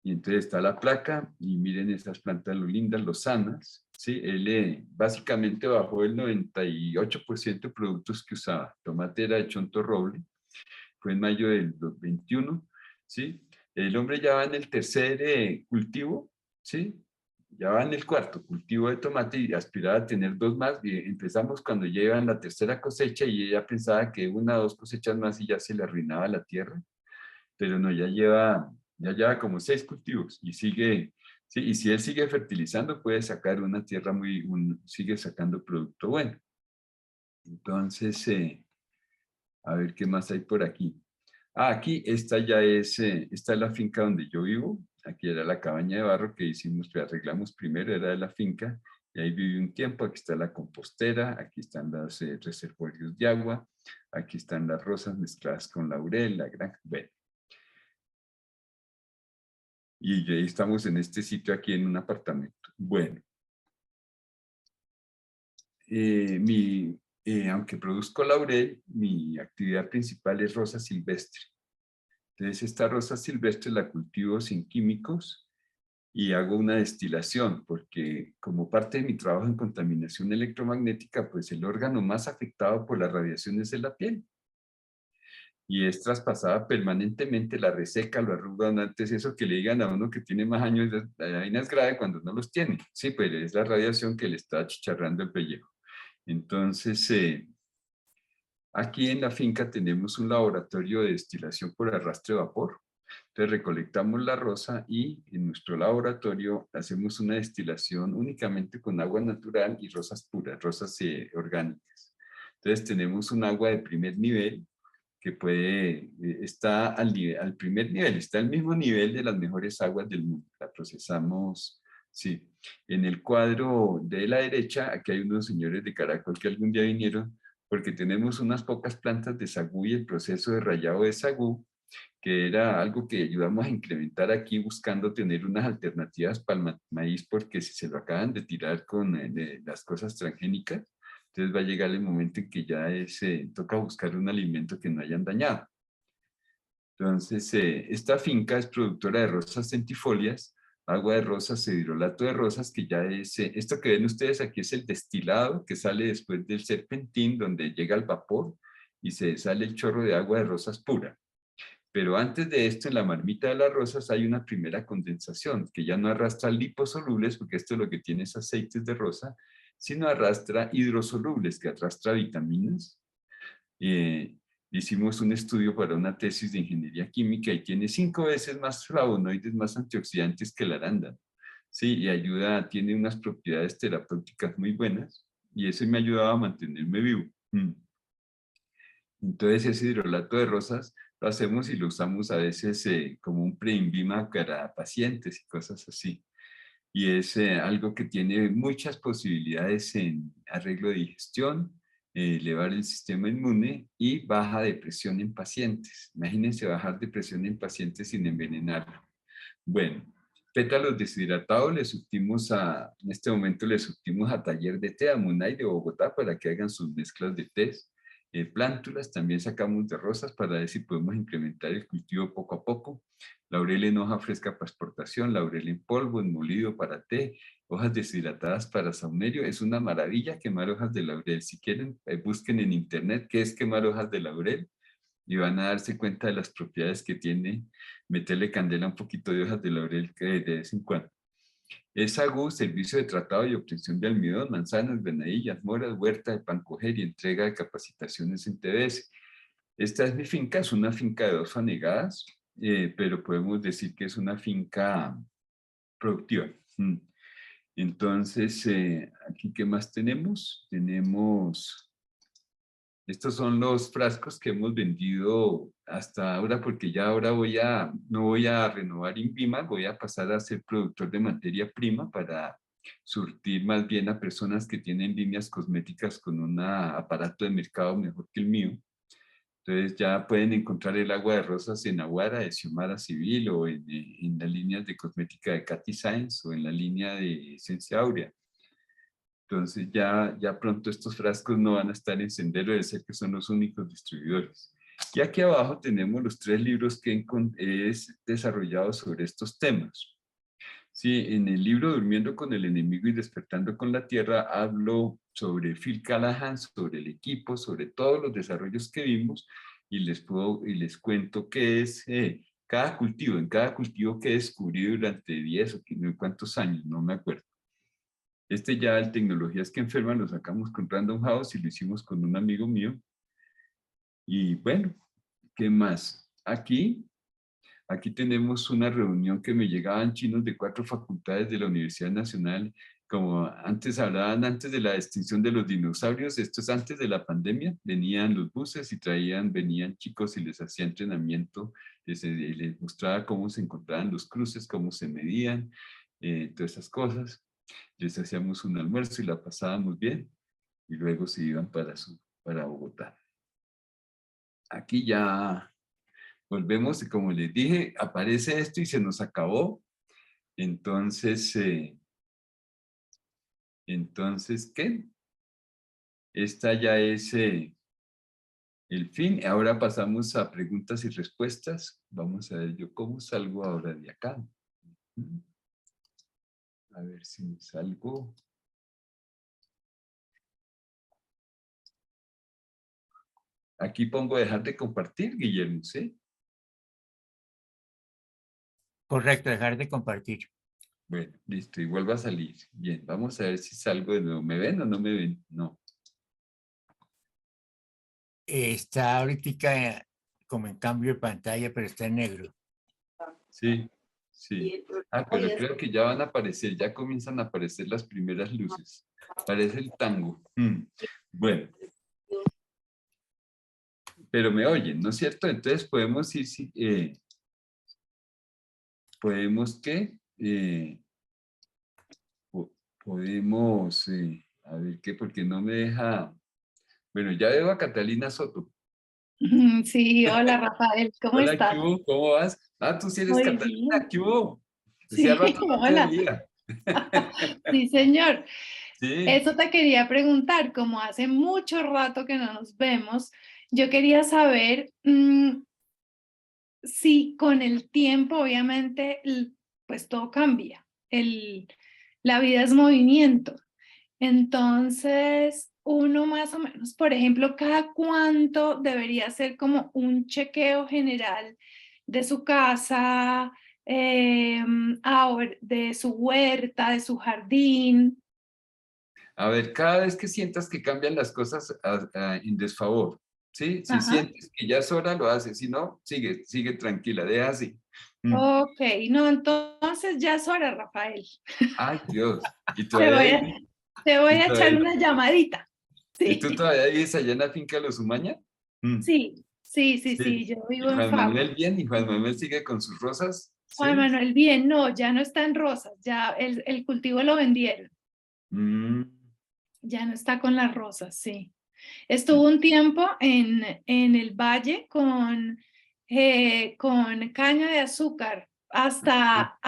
Y entonces está la placa y miren esas plantas lo lindas, lo sanas. ¿Sí? Él básicamente bajó el 98% de productos que usaba. Tomate era de Chonto Roble. Fue en mayo del 2021. ¿Sí? El hombre ya va en el tercer cultivo, ¿sí? Ya va en el 4º cultivo de tomate y aspiraba a tener 2 más. Y empezamos cuando ya iba en la 3ª cosecha y ella pensaba que 1 o 2 cosechas más y ya se le arruinaba la tierra. Pero no, ya lleva como 6 cultivos y sigue, ¿sí? Y si él sigue fertilizando puede sacar una tierra sigue sacando producto bueno. Entonces, a ver qué más hay por aquí. Aquí, esta es la finca donde yo vivo. Aquí era la cabaña de barro que hicimos, que arreglamos primero, era de la finca. Y ahí viví un tiempo. Aquí está la compostera, aquí están los reservorios de agua, aquí están las rosas mezcladas con laurel, la granja. Bueno. Y ahí estamos en este sitio aquí en un apartamento. Bueno. Aunque produzco laurel, mi actividad principal es rosa silvestre. Entonces, esta rosa silvestre la cultivo sin químicos y hago una destilación, porque como parte de mi trabajo en contaminación electromagnética, pues el órgano más afectado por las radiaciones es la piel. Y es traspasada permanentemente, la reseca, lo arrugan. Antes eso que le digan a uno que tiene más años, la vaina es grave cuando no los tiene. Sí, pues es la radiación que le está achicharrando el pellejo. Entonces, aquí en la finca tenemos un laboratorio de destilación por arrastre de vapor. Entonces recolectamos la rosa y en nuestro laboratorio hacemos una destilación únicamente con agua natural y rosas puras, rosas orgánicas. Entonces tenemos un agua de primer nivel que está al primer nivel, está al mismo nivel de las mejores aguas del mundo. La procesamos, sí. En el cuadro de la derecha, aquí hay unos señores de Caracol que algún día vinieron, porque tenemos unas pocas plantas de sagú y el proceso de rallado de sagú, que era algo que ayudamos a incrementar aquí buscando tener unas alternativas para el maíz, porque si se lo acaban de tirar con las cosas transgénicas, entonces va a llegar el momento en que ya toca buscar un alimento que no hayan dañado. Entonces, esta finca es productora de rosas centifolias, agua de rosas, hidrolato de rosas, que ya esto que ven ustedes aquí es el destilado que sale después del serpentín, donde llega el vapor, y se sale el chorro de agua de rosas pura. Pero antes de esto, en la marmita de las rosas hay una primera condensación, que ya no arrastra liposolubles, porque esto lo que tiene es aceites de rosa, sino arrastra hidrosolubles, que arrastra vitaminas. Hicimos un estudio para una tesis de ingeniería química y tiene 5 veces más flavonoides, más antioxidantes que el arándano. Sí, y ayuda, tiene unas propiedades terapéuticas muy buenas, y eso me ayudaba a mantenerme vivo. Entonces ese hidrolato de rosas lo hacemos y lo usamos a veces como un preinvima para pacientes y cosas así. Y es algo que tiene muchas posibilidades en arreglo de digestión, elevar el sistema inmune y baja depresión en pacientes. Imagínense bajar depresión en pacientes sin envenenarlo. Bueno, pétalos deshidratados en este momento les surtimos a Taller de Té, a Munay de Bogotá, para que hagan sus mezclas de tés. Plántulas también sacamos de rosas para ver si podemos incrementar el cultivo poco a poco. Laurel en hoja fresca para exportación, laurel en polvo, en molido para té, hojas deshidratadas para saumerio. Es una maravilla quemar hojas de laurel. Si quieren, busquen en internet qué es quemar hojas de laurel y van a darse cuenta de las propiedades que tiene meterle candela a un poquito de hojas de laurel de vez en cuando. Es AGU, servicio de tratado y obtención de almidón, manzanas, granadillas, moras, huerta de pan coger y entrega de capacitaciones en TBS. Esta es mi finca, es una finca de 2 fanegadas, pero podemos decir que es una finca productiva. Entonces, aquí, ¿qué más tenemos? Estos son los frascos que hemos vendido hasta ahora, porque ya ahora no voy a renovar INVIMA, voy a pasar a ser productor de materia prima para surtir más bien a personas que tienen líneas cosméticas con un aparato de mercado mejor que el mío. Entonces ya pueden encontrar el agua de rosas en Aguara, de Xiomara Civil, o en las líneas de cosmética de Katy Science, o en la línea de Esencia Aurea. Entonces ya pronto estos frascos no van a estar en Sendero, de ser que son los únicos distribuidores. Y aquí abajo tenemos los 3 libros que he desarrollado sobre estos temas. Sí, en el libro Durmiendo con el enemigo y despertando con la tierra hablo sobre Phil Callahan, sobre el equipo, sobre todos los desarrollos que vimos, y les cuento qué es cada cultivo, en cada cultivo que descubrí durante 10 o 15, cuántos años, no me acuerdo. El Tecnologías que Enferman, lo sacamos con Random House y lo hicimos con un amigo mío. Y bueno, ¿qué más? Aquí tenemos una reunión que me llegaban chinos de 4 facultades de la Universidad Nacional. Como hablaban antes de la extinción de los dinosaurios, esto es antes de la pandemia, venían los buses y venían chicos y les hacía entrenamiento, les mostraba cómo se encontraban los cruces, cómo se medían, todas esas cosas. Les hacíamos un almuerzo y la pasábamos bien, y luego se iban para Bogotá. Aquí ya volvemos y, como les dije, aparece esto y se nos acabó. Entonces, ¿qué? Esta ya es el fin. Ahora pasamos a preguntas y respuestas. Vamos a ver yo cómo salgo ahora de acá. A ver si me salgo. Aquí pongo dejar de compartir, Guillermo, ¿sí? Correcto, dejar de compartir. Bueno, listo, y vuelvo a salir. Bien, vamos a ver si salgo de nuevo. ¿Me ven o no me ven? No. Está ahorita como en cambio de pantalla, pero está en negro. Sí, sí. Pero creo que ya van a aparecer, ya comienzan a aparecer las primeras luces. Parece el tango. Bueno. Pero me oyen, ¿no es cierto? Entonces podemos ir, podemos ¿qué? Podemos, a ver qué, porque no me deja. Bueno, ya veo a Catalina Soto. Sí, hola Rafael, ¿cómo Hola, estás? ¿qué hubo? ¿Cómo vas? Ah, tú sí eres Muy Catalina, bien. ¿qué hubo? Hacía Sí, rato no te hola. veía. Sí, señor. Sí. Eso te quería preguntar, como hace mucho rato que no nos vemos, yo quería saber si con el tiempo, obviamente, pues todo cambia. La vida es movimiento. Entonces, uno más o menos, por ejemplo, cada cuánto debería hacer como un chequeo general de su casa, de su huerta, de su jardín. A ver, cada vez que sientas que cambian las cosas en desfavor, ¿sí? Si Ajá. sientes que ya es hora, lo haces. Si no, sigue tranquila, deja así. Mm. Ok, no, entonces ya es hora, Rafael. Ay, Dios. ¿Y Te voy todavía, a, te voy y a echar todavía, una llamadita. y tú Sí, todavía vives allá en la finca Los Umaña? Mm. sí, sí, sí, Sí. sí, yo vivo ¿Y en Juan Fago. Manuel bien? ¿Y Juan Manuel sigue con sus rosas? Juan Sí. Manuel, bien, no, ya no está en rosas, ya el cultivo lo vendieron, Mm. ya no está con las rosas, sí. Estuvo un tiempo en el valle con caña de azúcar hasta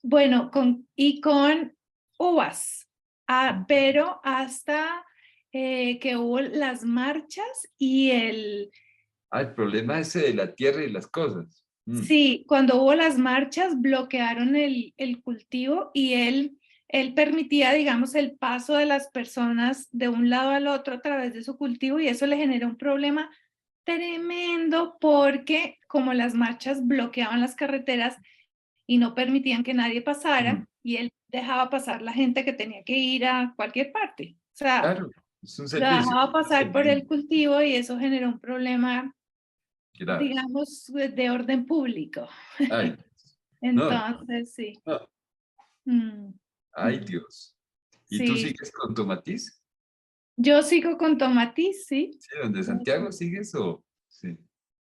bueno, y con uvas, pero hasta que hubo las marchas y Ah, el problema ese de la tierra y las cosas. Mm. sí, cuando hubo las marchas bloquearon el cultivo y él permitía, digamos, el paso de las personas de un lado al otro a través de su cultivo y eso le generó un problema tremendo porque como las marchas bloqueaban las carreteras y no permitían que nadie Mm. pasara y él dejaba pasar la gente que tenía que ir a cualquier parte. O sea, Claro, es un lo servicio. dejaba pasar por el Servicio. cultivo y eso generó un problema, Grave. digamos, de orden público. Ay, no, Entonces, sí. no. Mm, Ay, mm, Dios. ¿Y tú sí. sigues con Tomatiz? Yo sigo con Tomatis, sí. ¿Sí? ¿Donde Santiago sigues o...? Sí.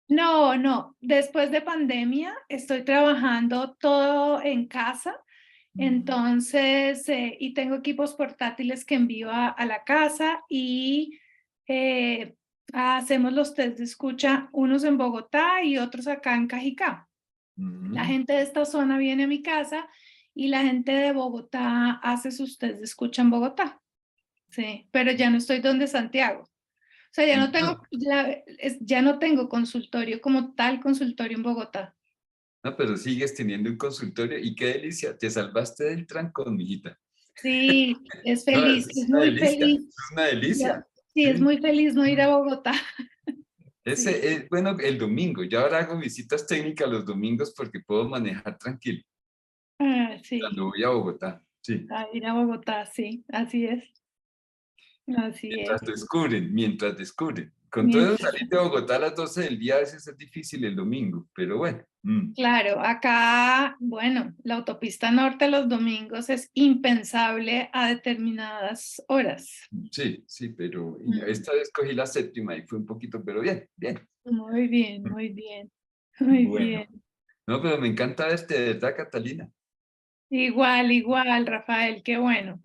No, no. Después de pandemia estoy trabajando todo en casa. Mm. Entonces, y tengo equipos portátiles que envío a la casa y eh, hacemos los test de escucha, unos en Bogotá y otros acá en Cajicá. La Mm. gente de esta zona viene a mi casa y la gente de Bogotá hace sus test de escucha en Bogotá. Sí, pero ya no estoy donde Santiago. O sea, No, ya no tengo consultorio como tal consultorio en Bogotá. no, pero sigues teniendo un consultorio y qué delicia, te salvaste del trancón, mijita. Sí, es No, feliz, es es una muy delicia, feliz. es una Yo- delicia. sí, es Sí. muy feliz no ir a Mm. Bogotá. Sí, Ese es, bueno, el domingo. Yo ahora hago visitas técnicas los domingos porque puedo manejar tranquilo sí, cuando voy a Bogotá. Sí. a ir a Bogotá, sí, así es, así es. Mientras descubren. Con todo eso, Mientras, salir de Bogotá a las 12 del día a veces es difícil el domingo, pero bueno. Mm. claro, acá, bueno, la autopista norte los domingos es impensable a determinadas horas. Sí, sí, pero Mm, esta vez cogí la séptima y fue un poquito, pero bien, bien. muy bien, muy bien, muy Bueno, bien. no, pero me encanta verte, de verdad, Catalina. Igual, igual, Rafael, qué bueno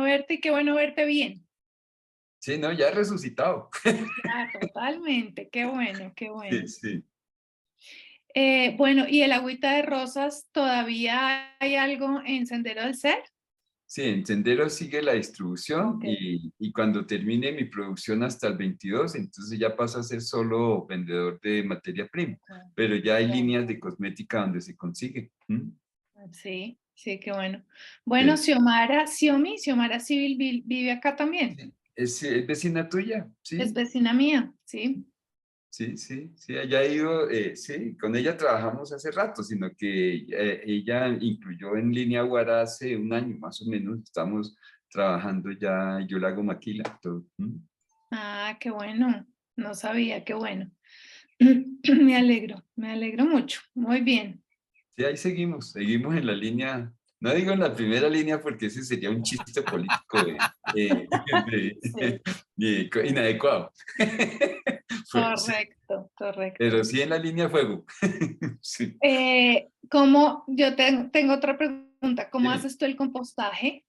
verte y qué bueno verte bien. Sí, no, ya he resucitado. Ya, totalmente, qué bueno, qué Sí, bueno. sí. Bueno, ¿y el agüita de rosas todavía hay algo en Sendero del Ser? Sí, en Sendero sigue la distribución Ok. y cuando termine mi producción hasta el 22, entonces ya paso a ser solo vendedor de materia prima, Ok, pero ya hay ya. líneas de cosmética donde se consigue. ¿Mm? Sí, sí, qué bueno. Bueno, Sí. Xiomara Civil vive acá también. Sí. ¿Es vecina tuya? Es Sí. vecina mía, sí. Sí, sí, sí, ella ha ido, sí, con ella trabajamos hace rato, sino que ella incluyó en Línea Guara hace un año más o menos, estamos trabajando ya, yo le hago maquila, todo. ¿Mm? Ah, qué bueno. No sabía, qué bueno. Me alegro mucho. Muy bien. Sí, ahí seguimos en la línea, no digo en la primera línea porque ese sería un chiste político Sí, inadecuado. Pues, correcto, correcto. pero sí en la línea de fuego. Sí, Tengo otra pregunta. ¿Cómo dime. haces tú el compostaje?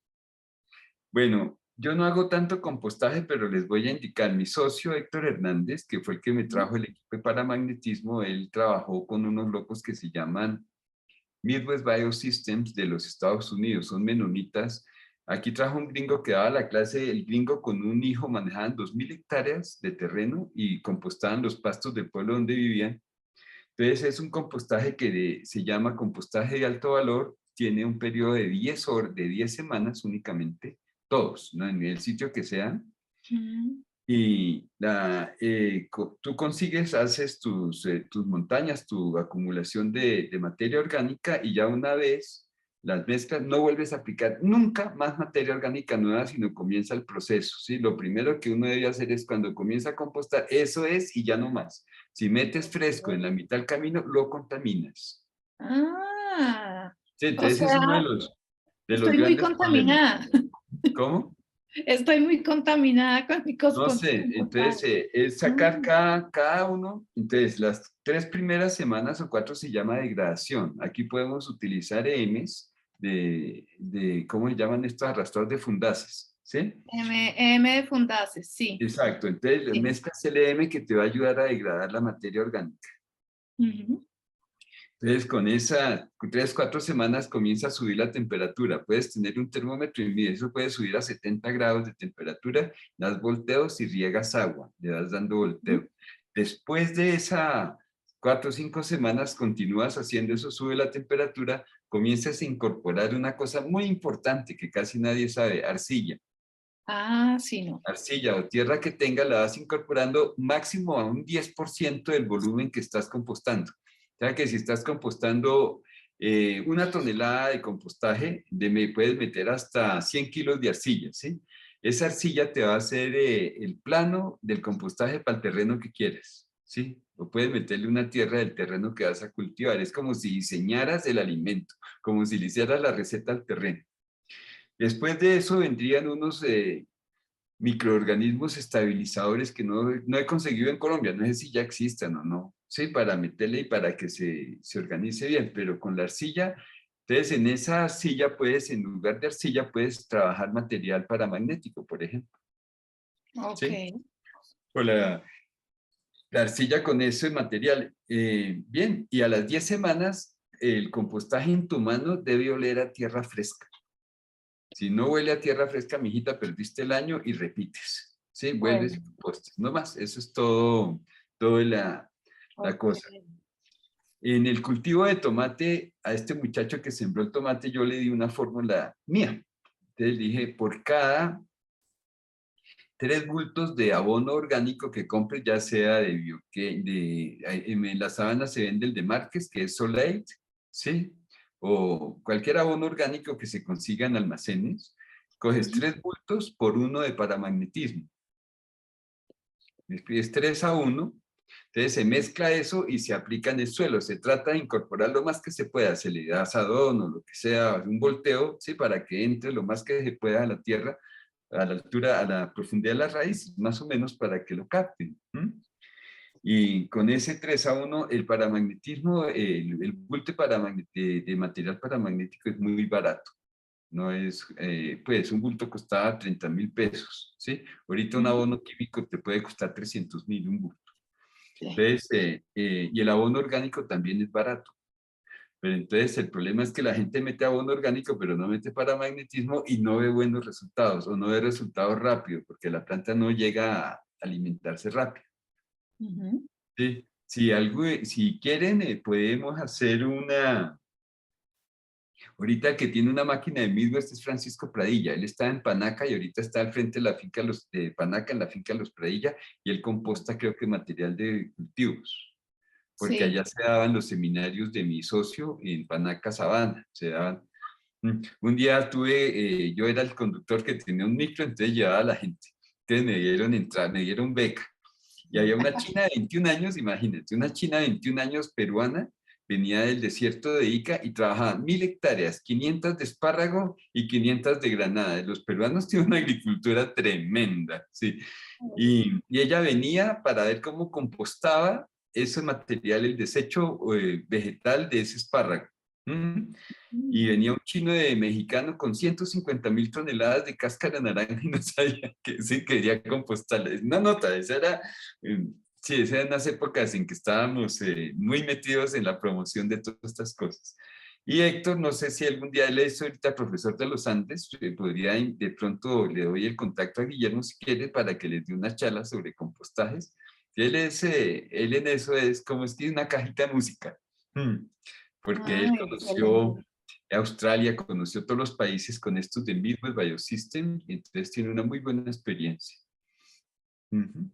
Bueno, yo no hago tanto compostaje, pero les voy a indicar, mi socio Héctor Hernández, que fue el que me trajo el equipo de paramagnetismo, él trabajó con unos locos que se llaman Midwest Biosystems de los Estados Unidos, son menonitas. Aquí trajo un gringo que daba la clase, el gringo con un hijo manejaban 2.000 hectáreas de terreno y compostaban los pastos del pueblo donde vivían. Entonces es un compostaje que se llama compostaje de alto valor, tiene un periodo de 10 horas, de 10 semanas únicamente, todos, ¿no? En el sitio que sea. Mm. Y tú consigues, haces tus montañas, tu acumulación de materia orgánica y ya una vez las mezclas, no vuelves a aplicar nunca más materia orgánica nueva, sino comienza el proceso, ¿sí? Lo primero que uno debe hacer es cuando comienza a compostar, eso es y ya no más. Si metes fresco en la mitad del camino, lo contaminas. Ah, Sí, o entonces es uno sea, de los estoy muy grandes problemas. contaminada. ¿Cómo? Estoy muy contaminada con mi No sé, entonces compostaje. es sacar Mm. cada uno. Entonces, las 3 primeras semanas o 4 se llama degradación. Aquí podemos utilizar EMs ¿cómo se llaman estos arrastradores de fundaces? ¿Sí? M de fundaces, sí. Exacto. Entonces, Sí. mezclas el EM que te va a ayudar a degradar la materia orgánica. Ujú. Entonces, con esas 3, 4 semanas comienza a subir la temperatura. Puedes tener un termómetro y mide, eso puede subir a 70 grados de temperatura, das volteos y riegas agua, le das dando volteo. Después de esas 4 o 5 semanas continúas haciendo eso, sube la temperatura, comienzas a incorporar una cosa muy importante que casi nadie sabe, arcilla. Ah, sí, no. Arcilla o tierra que tenga, la vas incorporando máximo a un 10% del volumen que estás compostando. O sea que si estás compostando 1 tonelada de compostaje, puedes meter hasta 100 kilos de arcilla, ¿sí? Esa arcilla te va a hacer el plano del compostaje para el terreno que quieres, ¿sí? O puedes meterle una tierra del terreno que vas a cultivar. Es como si diseñaras el alimento, como si le hicieras la receta al terreno. Después de eso vendrían unos microorganismos estabilizadores que no he conseguido en Colombia, no sé si ya existan o no, sí, para meterle y para que se organice bien, pero con la arcilla, entonces en esa arcilla puedes, en lugar de arcilla, puedes trabajar material paramagnético, por ejemplo, Ok. ¿sí? O la arcilla con ese material. Bien, y a las 10 semanas, el compostaje en tu mano debe oler a tierra fresca. Si no huele a tierra fresca, mijita, perdiste el año y repites. Sí, vuelves y Bueno, compostas. No más, eso es todo la ok. cosa. En el cultivo de tomate, a este muchacho que sembró el tomate, yo le di una fórmula mía. Entonces dije, por cada 3 bultos de abono orgánico que compres, ya sea en la sabana se vende el de Márquez, que es Solate, ¿sí? O cualquier abono orgánico que se consiga en almacenes, coges Ujú. 3 bultos por 1 de paramagnetismo. Es 3 a 1. Entonces se mezcla eso y se aplica en el suelo. Se trata de incorporar lo más que se pueda. Se le da azadón o lo que sea, un volteo, ¿sí? Para que entre lo más que se pueda a la tierra, a la altura, a la profundidad de la raíz, más o menos para que lo capten. Y con ese 3 a 1, el paramagnetismo, el bulto de material paramagnético es muy barato. No es, pues un bulto costaba 30.000 pesos, ¿sí? Ahorita un Ujú. abono químico te puede costar 300.000 un bulto. Sí. Entonces, y el abono orgánico también es barato. Pero entonces el problema es que la gente mete abono orgánico, pero no mete paramagnetismo y no ve buenos resultados o no ve resultados rápido, porque la planta no llega a alimentarse rápido. Ujú. ¿Sí? Si quieren, podemos hacer ahorita que tiene una máquina de mismo, este es Francisco Pradilla, él está en Panaca y ahorita está al frente de la finca de Panaca, en la finca Los Pradilla, y él composta creo que material de cultivos, porque Sí. allá se daban los seminarios de mi socio en Panaca Sabana, se daban. Un día yo era el conductor que tenía un micro, entonces llevaba a la gente, entonces me dieron entrar, me dieron beca, y había una china de 21 años, imagínate, una china de 21 años peruana, venía del desierto de Ica y trabajaba 1.000 hectáreas, 500 de espárrago y 500 de granada. Los peruanos tienen una agricultura tremenda, sí. Y ella venía para ver cómo compostaba ese material, el desecho vegetal de ese espárrago. ¿Mm? Y venía un chino de mexicano con 150.000 toneladas de cáscara naranja y no sabía que se quería compostarla. Es una nota, sí, esas eran las épocas en que estábamos muy metidos en la promoción de todas estas cosas. Y Héctor, no sé si algún día él es ahorita profesor de los Andes, podría, de pronto le doy el contacto a Guillermo si quiere para que les dé una charla sobre compostajes. Él en eso es como es que una cajita de música. Porque Ah, él conoció excelente. Australia, conoció todos los países con estos del Midwest Biosystem, y entonces tiene una muy buena experiencia. Ujú.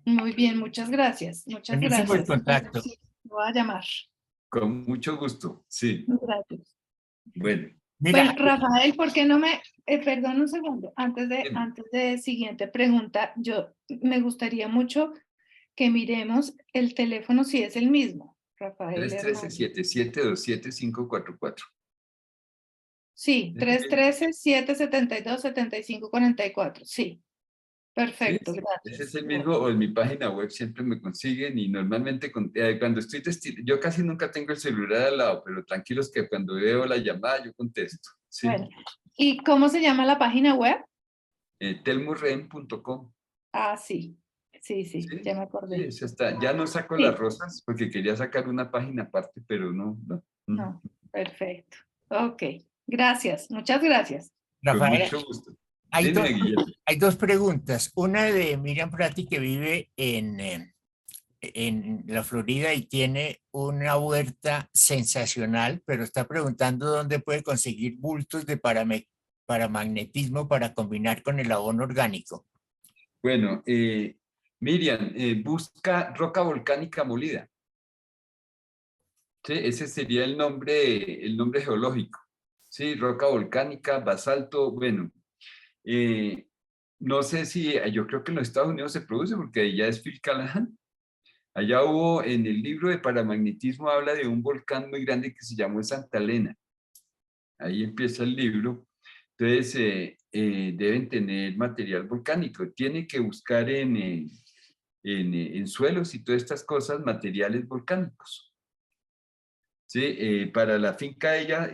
Muy bien, muchas gracias. Muchas Buenísimo el gracias. contacto. Sí, lo voy a llamar. Con mucho gusto, sí. Gracias. Bueno, Mira, Bueno, Rafael, ¿por qué no me, perdón un segundo, dime. antes de siguiente pregunta, yo me gustaría mucho que miremos el teléfono si es el mismo, Rafael Hernández. 313-727-544. Sí, 313-772-7544. Sí, Sí, perfecto, ese es gracias. el mismo, o en mi página web siempre me consiguen, y normalmente cuando estoy yo casi nunca tengo el celular al lado, pero tranquilos que cuando veo la llamada yo contesto. Sí. Bueno, ¿y cómo se llama la página web? Telmurren.com. Ah, sí, sí, Sí, ya me sí, acordé. esa está. Ya no saco Sí, las rosas porque quería sacar una página aparte, pero no. no, perfecto. Ok, gracias, muchas gracias. Con Rafael, mucho gusto. hay dos, Dime, Guillermo. hay dos preguntas. Una de Miriam Prati, que vive en la Florida y tiene una huerta sensacional, pero está preguntando dónde puede conseguir bultos de paramagnetismo para combinar con el abono orgánico. Bueno, Miriam, busca roca volcánica molida. Sí, ese sería el nombre geológico. Sí, roca volcánica, basalto, bueno. No sé si, yo creo que en los Estados Unidos se produce porque allá es Phil Callahan. Allá hubo, en el libro de paramagnetismo habla de un volcán muy grande que se llamó Santa Elena. Ahí empieza el libro. Entonces, deben tener material volcánico. Tiene que buscar en suelos y todas estas cosas materiales volcánicos. ¿Sí? Para la finca ella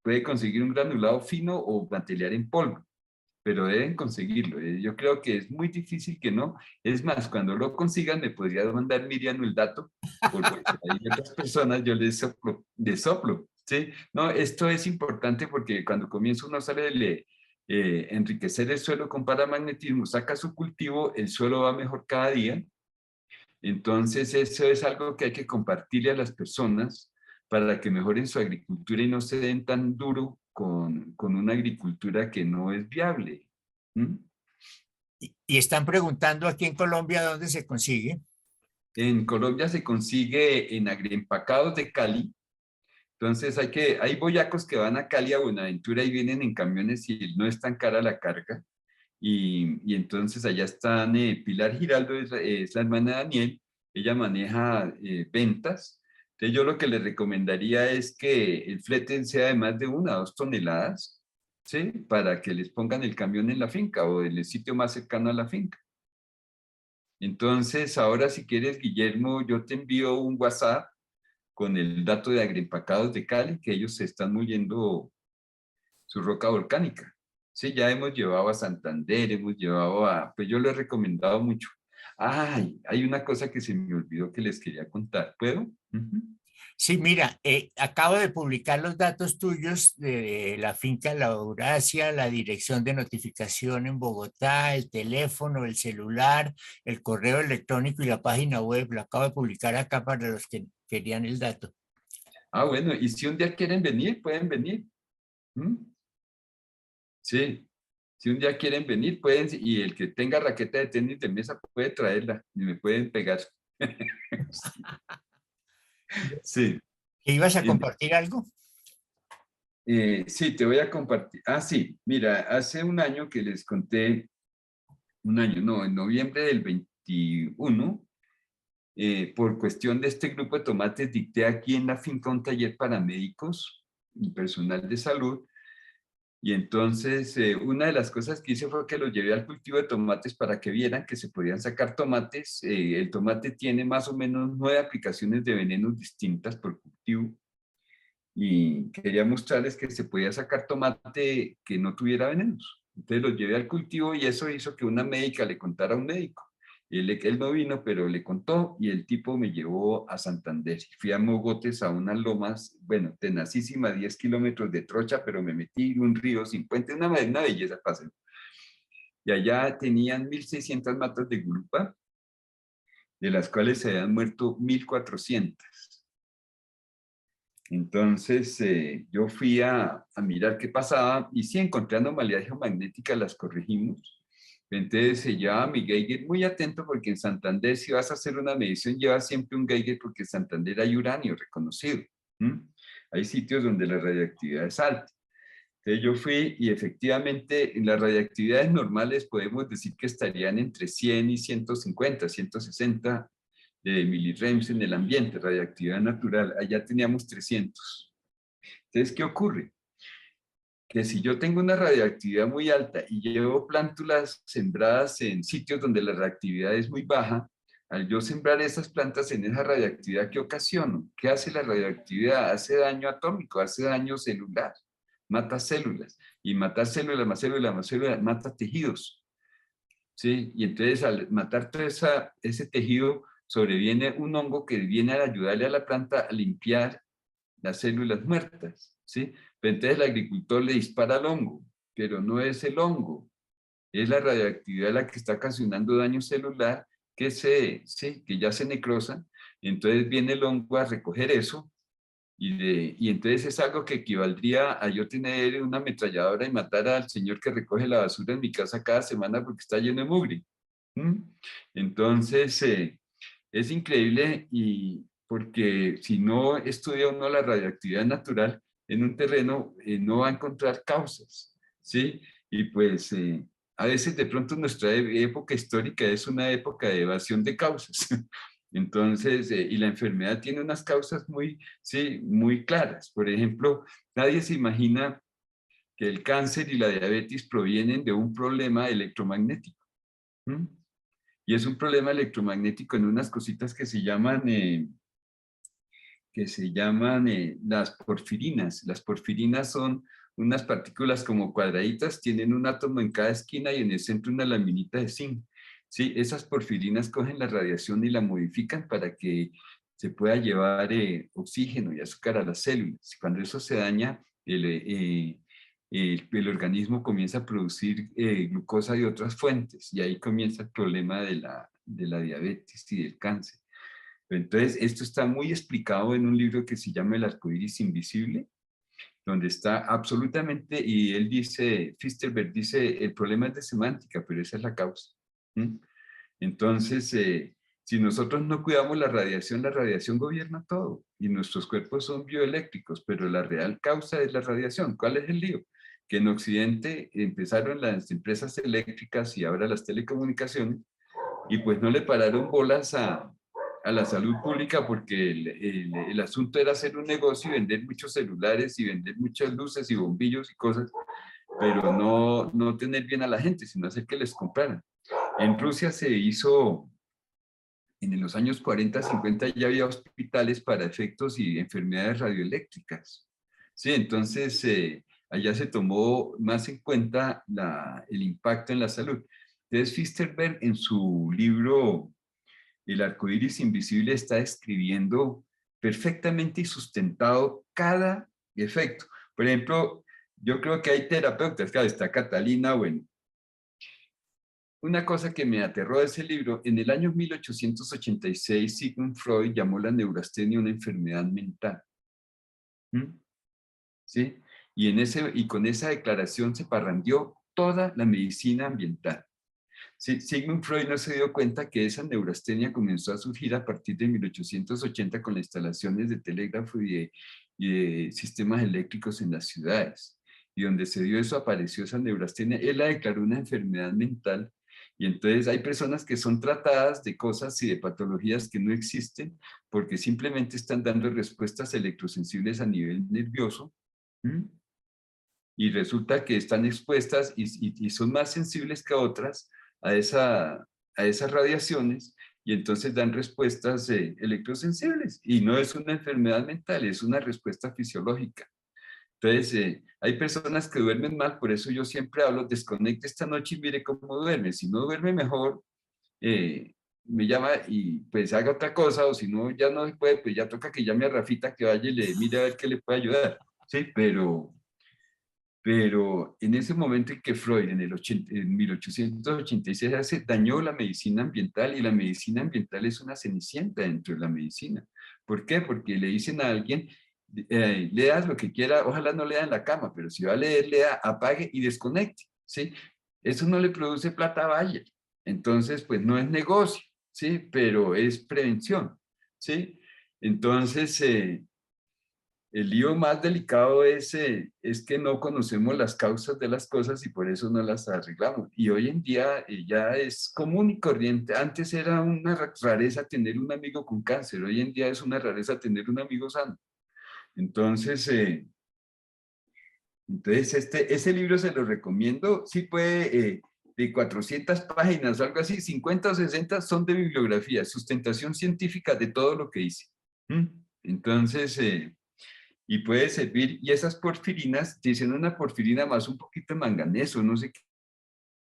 puede conseguir un granulado fino o material en polvo, pero deben conseguirlo. Yo creo que es muy difícil que no. Es más, cuando lo consigan me podría mandar Miriam el dato, porque hay otras personas yo les soplo, ¿sí? No, esto es importante porque cuando comienza uno sale de enriquecer el suelo con paramagnetismo, saca su cultivo, el suelo va mejor cada día. Entonces eso es algo que hay que compartirle a las personas para que mejoren su agricultura y no se den tan duro con una agricultura que no es viable. ¿Mm? Y están preguntando aquí en Colombia dónde se consigue. En Colombia se consigue en Agroempacados de Cali. Entonces hay boyacos que van a Cali, a Buenaventura, y vienen en camiones y no es tan cara la carga. Y entonces allá están Pilar Giraldo, es la hermana de Daniel, ella maneja ventas. Entonces yo lo que le recomendaría es que el flete sea de más de 1 a 2 toneladas, ¿sí? Para que les pongan el camión en la finca o en el sitio más cercano a la finca. Entonces ahora si quieres, Guillermo, yo te envío un WhatsApp con el dato de Agroempacados de Cali, que ellos se están moliendo su roca volcánica. Sí, ya hemos llevado a Santander, hemos llevado pues yo lo he recomendado mucho. Ay, hay una cosa que se me olvidó que les quería contar. ¿Puedo? Sí, mira, acabo de publicar los datos tuyos de la finca La Eurasia, la dirección de notificación en Bogotá, el teléfono, el celular, el correo electrónico y la página web. Lo acabo de publicar acá para los que querían el dato. Ah, bueno, y si un día quieren venir, pueden venir. ¿Mm? Sí, si un día quieren venir, pueden, y el que tenga raqueta de tenis de mesa puede traerla y me pueden pegar. Sí. ¿Que ibas a compartir algo? Sí, te voy a compartir. Ah, sí, mira, hace un año que les conté, un año, no, en noviembre del 21, por cuestión de este grupo de tomates, dicté aquí en la finca un taller para médicos y personal de salud. Y entonces, una de las cosas que hice fue que los llevé al cultivo de tomates para que vieran que se podían sacar tomates. El tomate tiene más o menos 9 aplicaciones de venenos distintas por cultivo. Y quería mostrarles que se podía sacar tomate que no tuviera venenos. Entonces los llevé al cultivo y eso hizo que una médica le contara a un médico. Él no vino, pero le contó y el tipo me llevó a Santander. Fui a Mogotes, a unas lomas, bueno, tenacísima, 10 kilómetros de trocha, pero me metí en un río sin puente, una belleza paseo. Y allá tenían 1.600 matas de gulupa, de las cuales se habían muerto 1.400. Entonces, yo fui a mirar qué pasaba y sí, encontré anomalías geomagnéticas, las corregimos. Entonces, se llevaba mi Geiger muy atento porque en Santander, si vas a hacer una medición, lleva siempre un Geiger porque en Santander hay uranio reconocido. Hay sitios donde la radioactividad es alta. Entonces, yo fui y efectivamente en las radioactividades normales podemos decir que estarían entre 100 y 150, 160 milirems en el ambiente, radioactividad natural. Allá teníamos 300. Entonces, ¿qué ocurre? Que si yo tengo una radioactividad muy alta y llevo plántulas sembradas en sitios donde la radioactividad es muy baja, al yo sembrar esas plantas en esa radioactividad, ¿qué ocasiono? ¿Qué hace la radioactividad? Hace daño atómico, hace daño celular, mata células. Y matar células más células más células mata tejidos. ¿Sí? Y entonces al matar todo ese tejido, sobreviene un hongo que viene a ayudarle a la planta a limpiar las células muertas, ¿sí? Pero entonces el agricultor le dispara al hongo, pero no es el hongo, es la radioactividad la que está ocasionando daño celular sí, que ya se necrosa. Entonces viene el hongo a recoger eso y entonces es algo que equivaldría a yo tener una ametralladora y matar al señor que recoge la basura en mi casa cada semana porque está lleno de mugre. Entonces, es increíble y porque si no estudia uno la radioactividad natural en un terreno, no va a encontrar causas, ¿sí? Y pues a veces de pronto nuestra época histórica es una época de evasión de causas. Entonces, y la enfermedad tiene unas causas muy, sí, muy claras. Por ejemplo, nadie se imagina que el cáncer y la diabetes provienen de un problema electromagnético. Y es un problema electromagnético en unas cositas que se llaman las porfirinas. Las porfirinas son unas partículas como cuadraditas, tienen un átomo en cada esquina y en el centro una laminita de zinc. Sí, esas porfirinas cogen la radiación y la modifican para que se pueda llevar oxígeno y azúcar a las células. Cuando eso se daña, el organismo comienza a producir glucosa de otras fuentes y ahí comienza el problema de la diabetes y del cáncer. Entonces, esto está muy explicado en un libro que se llama El arcoíris invisible, donde está absolutamente, y él dice, Fisterberg dice, el problema es de semántica, pero esa es la causa. Entonces, si nosotros no cuidamos la radiación gobierna todo, y nuestros cuerpos son bioeléctricos, pero la real causa es la radiación. ¿Cuál es el lío? Que en Occidente empezaron las empresas eléctricas y ahora las telecomunicaciones, y pues no le pararon bolas a la salud pública porque el asunto era hacer un negocio y vender muchos celulares y vender muchas luces y bombillos y cosas, pero no tener bien a la gente, sino hacer que les compraran. En Rusia se hizo, en los años 40, 50 ya había hospitales para efectos y enfermedades radioeléctricas. Sí, entonces allá se tomó más en cuenta el impacto en la salud. Entonces Fisterberg en su libro El arcoíris invisible está describiendo perfectamente y sustentado cada efecto. Por ejemplo, yo creo que hay terapeutas, claro, está Catalina, bueno. Una cosa que me aterró de ese libro, en el año 1886 Sigmund Freud llamó la neurastenia una enfermedad mental. ¿Sí? Y con esa declaración se parrandeó toda la medicina ambiental. Sí, Sigmund Freud no se dio cuenta que esa neurastenia comenzó a surgir a partir de 1880 con las instalaciones de telégrafo y de sistemas eléctricos en las ciudades. Y donde se dio eso apareció esa neurastenia. Él la declaró una enfermedad mental. Y entonces hay personas que son tratadas de cosas y de patologías que no existen porque simplemente están dando respuestas electrosensibles a nivel nervioso. Y resulta que están expuestas y son más sensibles que otras a esas radiaciones y entonces dan respuestas electrosensibles y no es una enfermedad mental, es una respuesta fisiológica. Entonces, hay personas que duermen mal, por eso yo siempre hablo, desconecte esta noche y mire cómo duerme. Si no duerme mejor, me llama y pues haga otra cosa, o si no, ya no se puede, pues ya toca que llame a Rafita que vaya y le mire a ver qué le puede ayudar. Sí, pero en ese momento en que Freud, en 1886, dañó la medicina ambiental, y la medicina ambiental es una cenicienta dentro de la medicina. ¿Por qué? Porque le dicen a alguien, Lea lo que quiera, ojalá no lea en la cama, pero si va a leer, lea, apague y desconecte, ¿sí? Eso no le produce plata, vaya. Entonces, pues no es negocio, ¿sí? Pero es prevención, ¿sí? Entonces, el lío más delicado es que no conocemos las causas de las cosas y por eso no las arreglamos. Y hoy en día ya es común y corriente. Antes era una rareza tener un amigo con cáncer, hoy en día es una rareza tener un amigo sano. Entonces, ese libro se lo recomiendo. Sí puede, de 400 páginas o algo así, 50 o 60 son de bibliografía, sustentación científica de todo lo que hice. ¿Mm? Entonces, y puede servir. Y esas porfirinas, dicen una porfirina más un poquito de manganeso, no sé qué,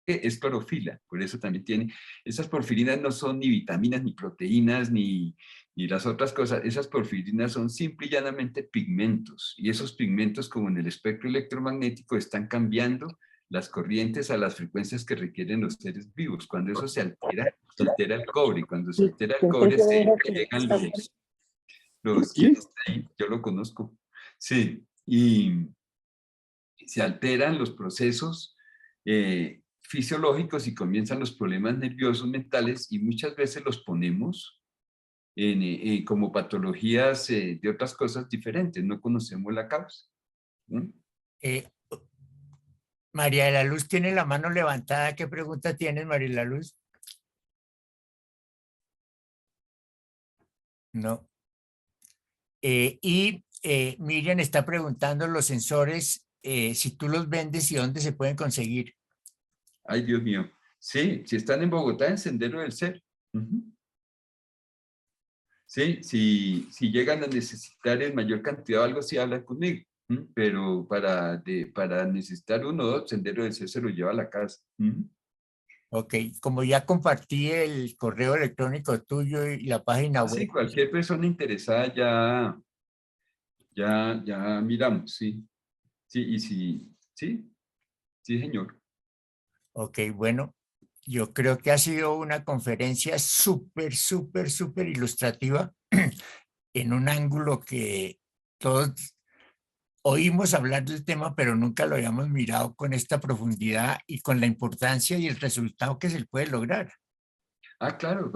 es clorofila, por eso también tiene. Esas porfirinas no son ni vitaminas, ni proteínas, ni las otras cosas. Esas porfirinas son simple y llanamente pigmentos. Y esos pigmentos, como en el espectro electromagnético, están cambiando las corrientes a las frecuencias que requieren los seres vivos. Cuando eso se altera el cobre. Cuando se altera el cobre, se llegan ¿quién está ahí? Yo lo conozco. Sí, y se alteran los procesos fisiológicos y comienzan los problemas nerviosos mentales y muchas veces los ponemos como patologías de otras cosas diferentes, no conocemos la causa. ¿No? Eh, María de la Luz tiene la mano levantada. ¿Qué pregunta tienes, María de la Luz? No. Miriam está preguntando los sensores, si tú los vendes y dónde se pueden conseguir. Ay, Dios mío. Sí, si están en Bogotá, en Sendero del Ser. Sí, si llegan a necesitar en mayor cantidad o algo, sí hablan conmigo. Pero para necesitar uno o dos, Sendero del Ser se lo lleva a la casa. Ok, como ya compartí el correo electrónico tuyo y la página Sí, web. cualquier persona interesada ya miramos, sí. Sí, y sí, señor. Ok, bueno, yo creo que ha sido una conferencia súper, súper, súper ilustrativa en un ángulo que todos oímos hablar del tema, pero nunca lo habíamos mirado con esta profundidad y con la importancia y el resultado que se puede lograr. Ah, claro,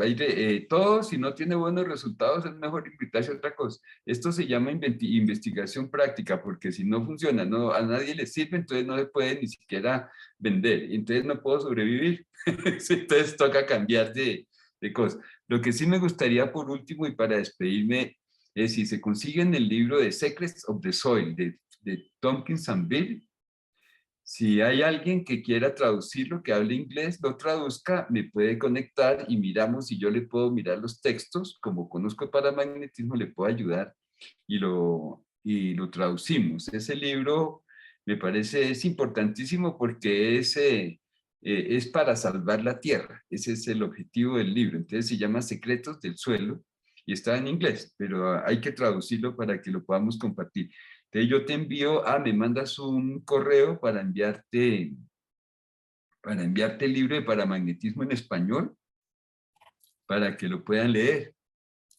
todo si no tiene buenos resultados es mejor invitarse a otra cosa. Esto se llama investigación práctica, porque si no funciona, no, a nadie le sirve, entonces no se puede ni siquiera vender, entonces no puedo sobrevivir. Entonces toca cambiar de cosas. Lo que sí me gustaría por último y para despedirme es si se consiguen el libro de Secrets of the Soil de Tompkins and Bill. Si hay alguien que quiera traducirlo, que hable inglés, lo traduzca, me puede conectar y miramos si yo le puedo mirar los textos. Como conozco el paramagnetismo, le puedo ayudar y lo traducimos. Ese libro me parece es importantísimo porque es para salvar la tierra. Ese es el objetivo del libro. Entonces se llama Secretos del Suelo y está en inglés, pero hay que traducirlo para que lo podamos compartir. Entonces yo te envío, me mandas un correo para enviarte el libro de paramagnetismo en español para que lo puedan leer.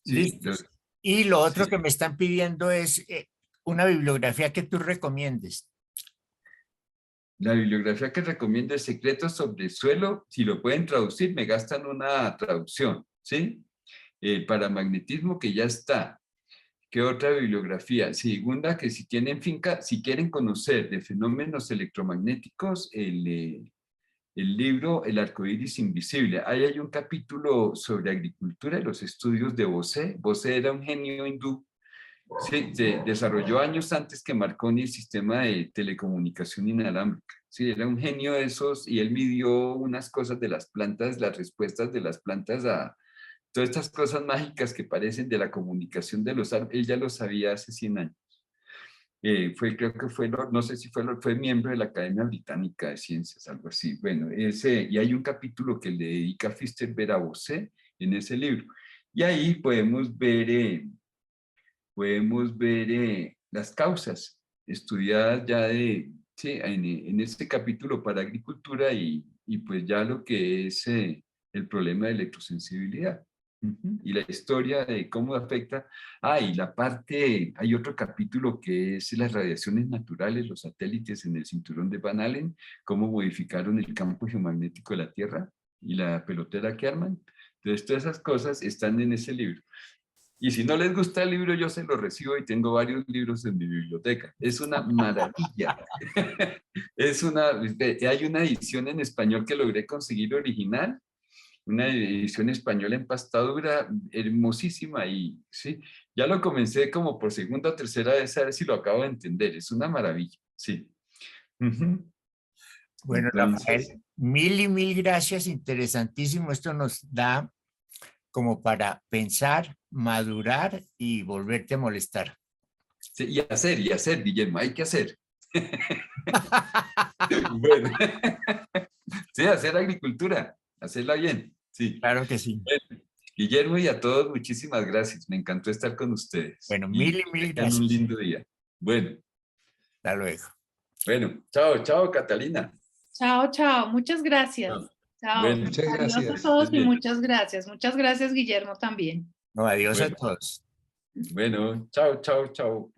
¿Sí? Listo. Y lo Sí. otro que me están pidiendo es una bibliografía que tú recomiendes. La bibliografía que recomiendo es Secretos sobre el Suelo. Si lo pueden traducir, me gastan una traducción. ¿Sí? Paramagnetismo que ya está. ¿Qué otra bibliografía? Segunda, que si tienen finca, si quieren conocer de fenómenos electromagnéticos, el libro El arcoíris invisible. Ahí hay un capítulo sobre agricultura y los estudios de Bose. Bose era un genio hindú. Sí, se desarrolló años antes que Marconi el sistema de telecomunicación inalámbrica. Sí, era un genio de esos y él midió unas cosas de las plantas, las respuestas de las plantas a todas estas cosas mágicas que parecen de la comunicación de los árboles. Él ya lo sabía hace 100 años. Creo que no sé si fue miembro de la Academia Británica de Ciencias, algo así. Bueno, y hay un capítulo que le dedica Pfister Ver a Bose en ese libro. Y ahí podemos ver las causas estudiadas ya sí, en este capítulo para agricultura y pues ya lo que es el problema de electrosensibilidad. Y la historia de cómo afecta. Y la parte, hay otro capítulo que es las radiaciones naturales, los satélites en el cinturón de Van Allen, cómo modificaron el campo geomagnético de la Tierra y la pelotera que arman. Entonces, todas esas cosas están en ese libro. Y si no les gusta el libro, yo se lo recibo y tengo varios libros en mi biblioteca. Es una maravilla. Hay una edición en español que logré conseguir original, una edición española en pasta dura, hermosísima, y sí, ya lo comencé como por segunda o tercera vez a ver si lo acabo de entender. Es una maravilla, sí. Bueno, Entonces, Rafael, mil y mil gracias, interesantísimo. Esto nos da como para pensar, madurar y volverte a molestar. sí, y hacer, Guillermo, hay que hacer. Bueno, sí, hacer agricultura, hacerla bien, sí. Claro que sí. Bueno, Guillermo, y a todos, muchísimas gracias. Me encantó estar con ustedes. Bueno, Y mil y que mil tengan un gracias. lindo día. Bueno, Hasta luego. bueno, chao, chao, Catalina. Chao, chao. Muchas gracias. Chao. Chao. Bueno, Muchas Adiós a gracias. todos estés y bien. muchas gracias. Muchas gracias, Guillermo, también. No, adiós a Bueno, todos. bueno, chao, chao, chao.